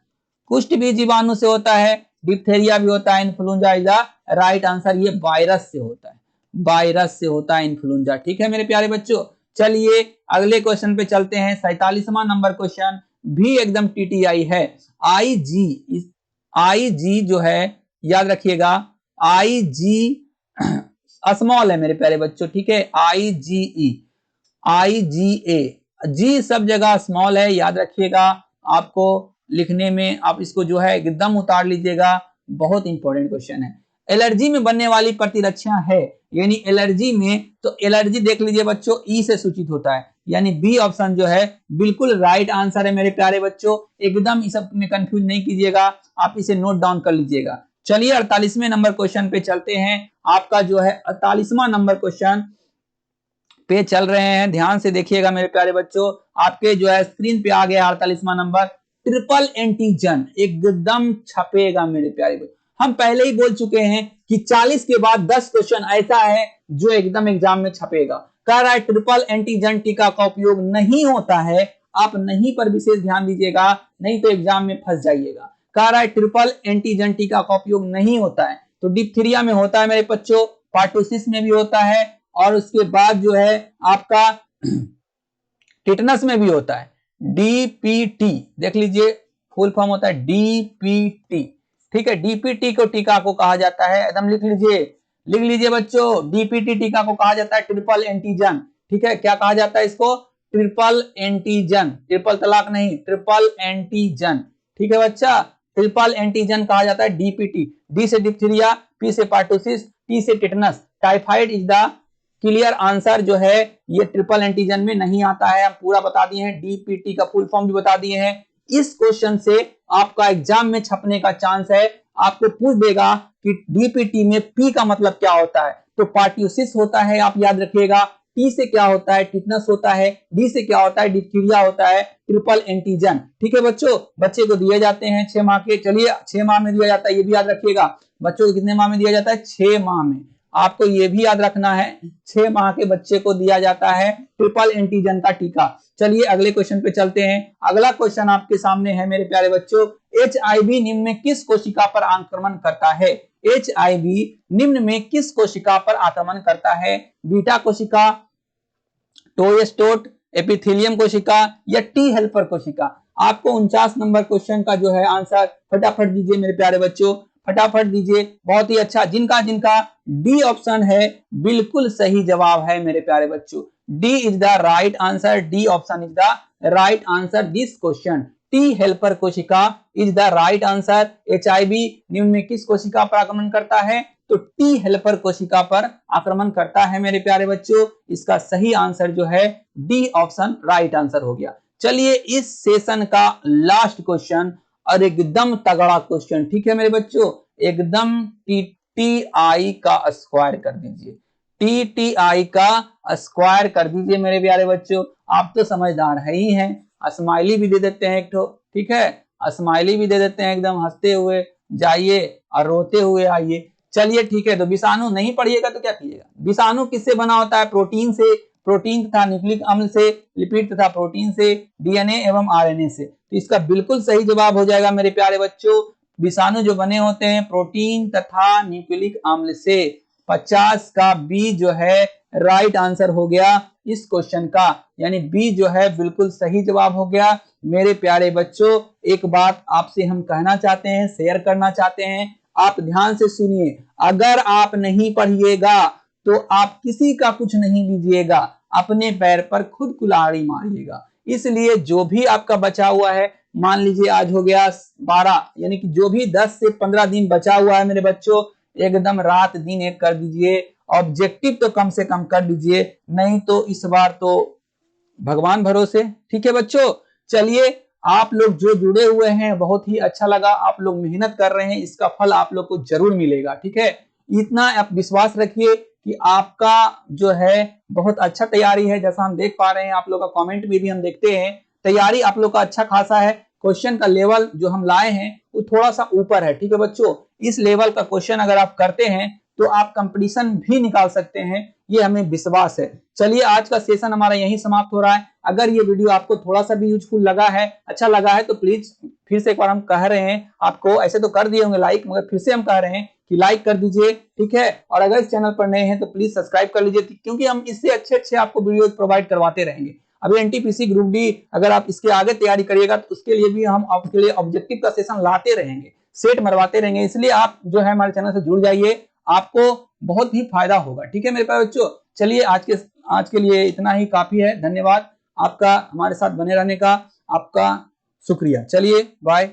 कुष्ठ भी जीवाणु से होता है, डिप्थेरिया भी होता है, influenza is the right answer. ये वायरस से होता है, वायरस से होता है इन्फ्लुएंजा, ठीक है मेरे प्यारे बच्चों। चलिए अगले क्वेश्चन पे चलते हैं। 47वां नंबर क्वेश्चन भी एकदम टीटीआई है। आईजी जो है, याद रखिएगा, आईजी स्मॉल है मेरे प्यारे बच्चों, ठीक है। आईजीई, आईजीए, जी सब जगह स्मॉल है, याद रखिएगा। आपको लिखने में आप इसको जो है एकदम उतार लीजिएगा, बहुत इंपॉर्टेंट क्वेश्चन है। एलर्जी में बनने वाली प्रतिरक्षा है, यानी एलर्जी में, तो एलर्जी देख लीजिए बच्चों, ई से सूचित होता है, यानी बी ऑप्शन जो है बिल्कुल राइट आंसर है मेरे प्यारे बच्चों। एकदम इस सब में कंफ्यूज नहीं कीजिएगा, आप इसे नोट डाउन कर लीजिएगा। चलिए 48वें नंबर क्वेश्चन पे चलते हैं। आपका जो है 48वां नंबर क्वेश्चन पे चल रहे हैं, ध्यान से देखिएगा मेरे प्यारे बच्चों। आपके जो है स्क्रीन पे आ गया 48वां नंबर। ट्रिपल एंटीजन एकदम छपेगा मेरे प्यारे बच्चों। हम पहले ही बोल चुके हैं कि 40 के बाद 10 क्वेश्चन ऐसा है जो एकदम एग्जाम में छपेगा। कह रहा है ट्रिपल एंटीजन टीका का उपयोग नहीं होता है, आप नहीं पर विशेष ध्यान दीजिएगा, नहीं तो एग्जाम में फंस जाइएगा। कह रहा है ट्रिपल एंटीजन टीका का उपयोग नहीं होता है, तो डिप्थीरिया में होता है मेरे बच्चों, पार्टोसिस में भी होता है, और उसके बाद जो है आपका टिटनस में भी होता है। डीपीटी देख लीजिए, फुल फॉर्म होता है डीपीटी, ठीक है। डीपीटी को टीका को कहा जाता है, एकदम लिख लीजिए बच्चों, डीपीटी टीका को कहा जाता है ट्रिपल एंटीजन, ठीक है। क्या कहा जाता है इसको? ट्रिपल एंटीजन, ट्रिपल तलाक नहीं, ट्रिपल एंटीजन, ठीक है बच्चा। ट्रिपल एंटीजन कहा जाता है डीपीटी। डी से डिप्थीरिया, पी से पार्टोसिस, टी से tetanus, typhoid is the clear answer जो है, ये ट्रिपल एंटीजन में नहीं आता है, हम पूरा बता दिए हैं। डीपीटी का फुल फॉर्म भी बता दिए हैं। इस क्वेश्चन से आपका एग्जाम में छपने का चांस है, आपको पूछ देगा कि डीपीटी में पी का मतलब क्या होता है, तो पार्ट्यूसिस होता है, आप याद रखिएगा। टी से क्या होता है? टिटनस होता है। डी से क्या होता है? डिप्थीरिया होता है। ट्रिपल एंटीजन, ठीक है बच्चों। बच्चे को दिए जाते हैं 6 माह के, चलिए 6 माह में दिया जाता है, ये भी याद रखिएगा। बच्चों को कितने माह में दिया जाता है? 6 माह में, आपको ये भी याद रखना है, 6 माह के बच्चे को दिया जाता है ट्रिपल एंटीजन का टीका। चलिए अगले क्वेश्चन पे चलते हैं। अगला क्वेश्चन आपके सामने है मेरे प्यारे बच्चों। एचआईवी निम्न में किस कोशिका पर आक्रमण करता है? एचआईवी निम्न में किस कोशिका पर आक्रमण करता है? बीटा कोशिका, टोएस्टोट, एपिथेलियम कोशिका या टी हेल्पर कोशिका? आपको 49 नंबर क्वेश्चन का जो है आंसर फटाफट दीजिए मेरे प्यारे बच्चों, फटाफट दीजिए। बहुत ही अच्छा, जिनका डी ऑप्शन है बिल्कुल सही जवाब है मेरे प्यारे बच्चों। D is the right answer, D option is the right answer this question. T helper कोशिका is the right answer. HIV निम्न में किस कोशिका पर आक्रमण करता है? तो टी हेल्पर कोशिका पर आक्रमण करता है मेरे प्यारे बच्चों। इसका सही आंसर जो है डी ऑप्शन राइट आंसर हो गया। चलिए इस सेशन का लास्ट क्वेश्चन, और एकदम तगड़ा क्वेश्चन, ठीक है मेरे बच्चों, एकदम टीटीआई का स्क्वायर कर दीजिए, टीटीआई का स्क्वायर कर दीजिए मेरे प्यारे बच्चों। आप तो समझदार है ही हैं, स्माइली भी दे देते हैं एक ठो, ठीक है, स्माइली भी दे देते हैं, एकदम हंसते हुए जाइए और रोते हुए आइए। चलिए ठीक है, तो विषाणु नहीं पढ़िएगा तो क्या कीजिएगा? विषाणु किससे बना होता है? प्रोटीन से, प्रोटीन तथा न्यूक्लिक अम्ल से, लिपिड तथा प्रोटीन से, डीएनए एवं आरएनए से। तो इसका बिल्कुल सही जवाब हो जाएगा मेरे प्यारे बच्चों। विषाणु जो बने होते हैं प्रोटीन तथा न्यूक्लिक अम्ल से। 50 का बी जो है राइट आंसर हो गया इस क्वेश्चन का, यानी बी जो है बिल्कुल सही जवाब हो गया मेरे प्यारे बच्चों। एक बात आपसे हम कहना चाहते हैं, शेयर करना चाहते हैं, आप ध्यान से सुनिए। अगर आप नहीं पढ़िएगा तो आप किसी का कुछ नहीं लीजिएगा, अपने पैर पर खुद कुल्हाड़ी मारिएगा। इसलिए जो भी आपका बचा हुआ है, मान लीजिए आज हो गया 12, यानी कि जो भी 10 से 15 दिन बचा हुआ है मेरे बच्चों, एकदम रात दिन एक कर दीजिए। ऑब्जेक्टिव तो कम से कम कर लीजिए, नहीं तो इस बार तो भगवान भरोसे, ठीक है बच्चों। चलिए आप लोग जो जुड़े हुए हैं बहुत ही अच्छा लगा, आप लोग मेहनत कर रहे हैं, इसका फल आप लोग को जरूर मिलेगा, ठीक है। इतना आप विश्वास रखिए कि आपका जो है बहुत अच्छा तैयारी है। जैसा हम देख पा रहे हैं, आप लोग का कमेंट में भी हम देखते हैं, तैयारी आप लोग का अच्छा खासा है। क्वेश्चन का लेवल जो हम लाए हैं वो थोड़ा सा ऊपर है, ठीक है बच्चों। इस लेवल का क्वेश्चन अगर आप करते हैं तो आप कंपटीशन भी निकाल सकते हैं, ये हमें विश्वास है। चलिए आज का सेशन हमारा यहीं समाप्त हो रहा है। अगर ये वीडियो आपको थोड़ा सा भी यूजफुल लगा है, अच्छा लगा है, तो प्लीज फिर से एक बार हम कह रहे हैं आपको, ऐसे तो कर दिए होंगे लाइक, मगर फिर से हम कह रहे हैं कि लाइक कर दीजिए, ठीक है। और अगर इस चैनल पर नए हैं तो प्लीज सब्सक्राइब कर लीजिए, क्योंकि हम इससे अच्छे आपको वीडियो प्रोवाइड करवाते रहेंगे। अभी एनटीपीसी ग्रुप डी अगर आप इसके आगे तैयारी करिएगा तो उसके लिए भी हम आपके लिए ऑब्जेक्टिव का सेशन लाते रहेंगे, सेट मरवाते रहेंगे। इसलिए आप जो है हमारे चैनल से जुड़ जाइए, आपको बहुत ही फायदा होगा, ठीक है मेरे प्यारे बच्चों। चलिए आज के लिए इतना ही काफी है। धन्यवाद आपका हमारे साथ बने रहने का, आपका शुक्रिया। चलिए बाय।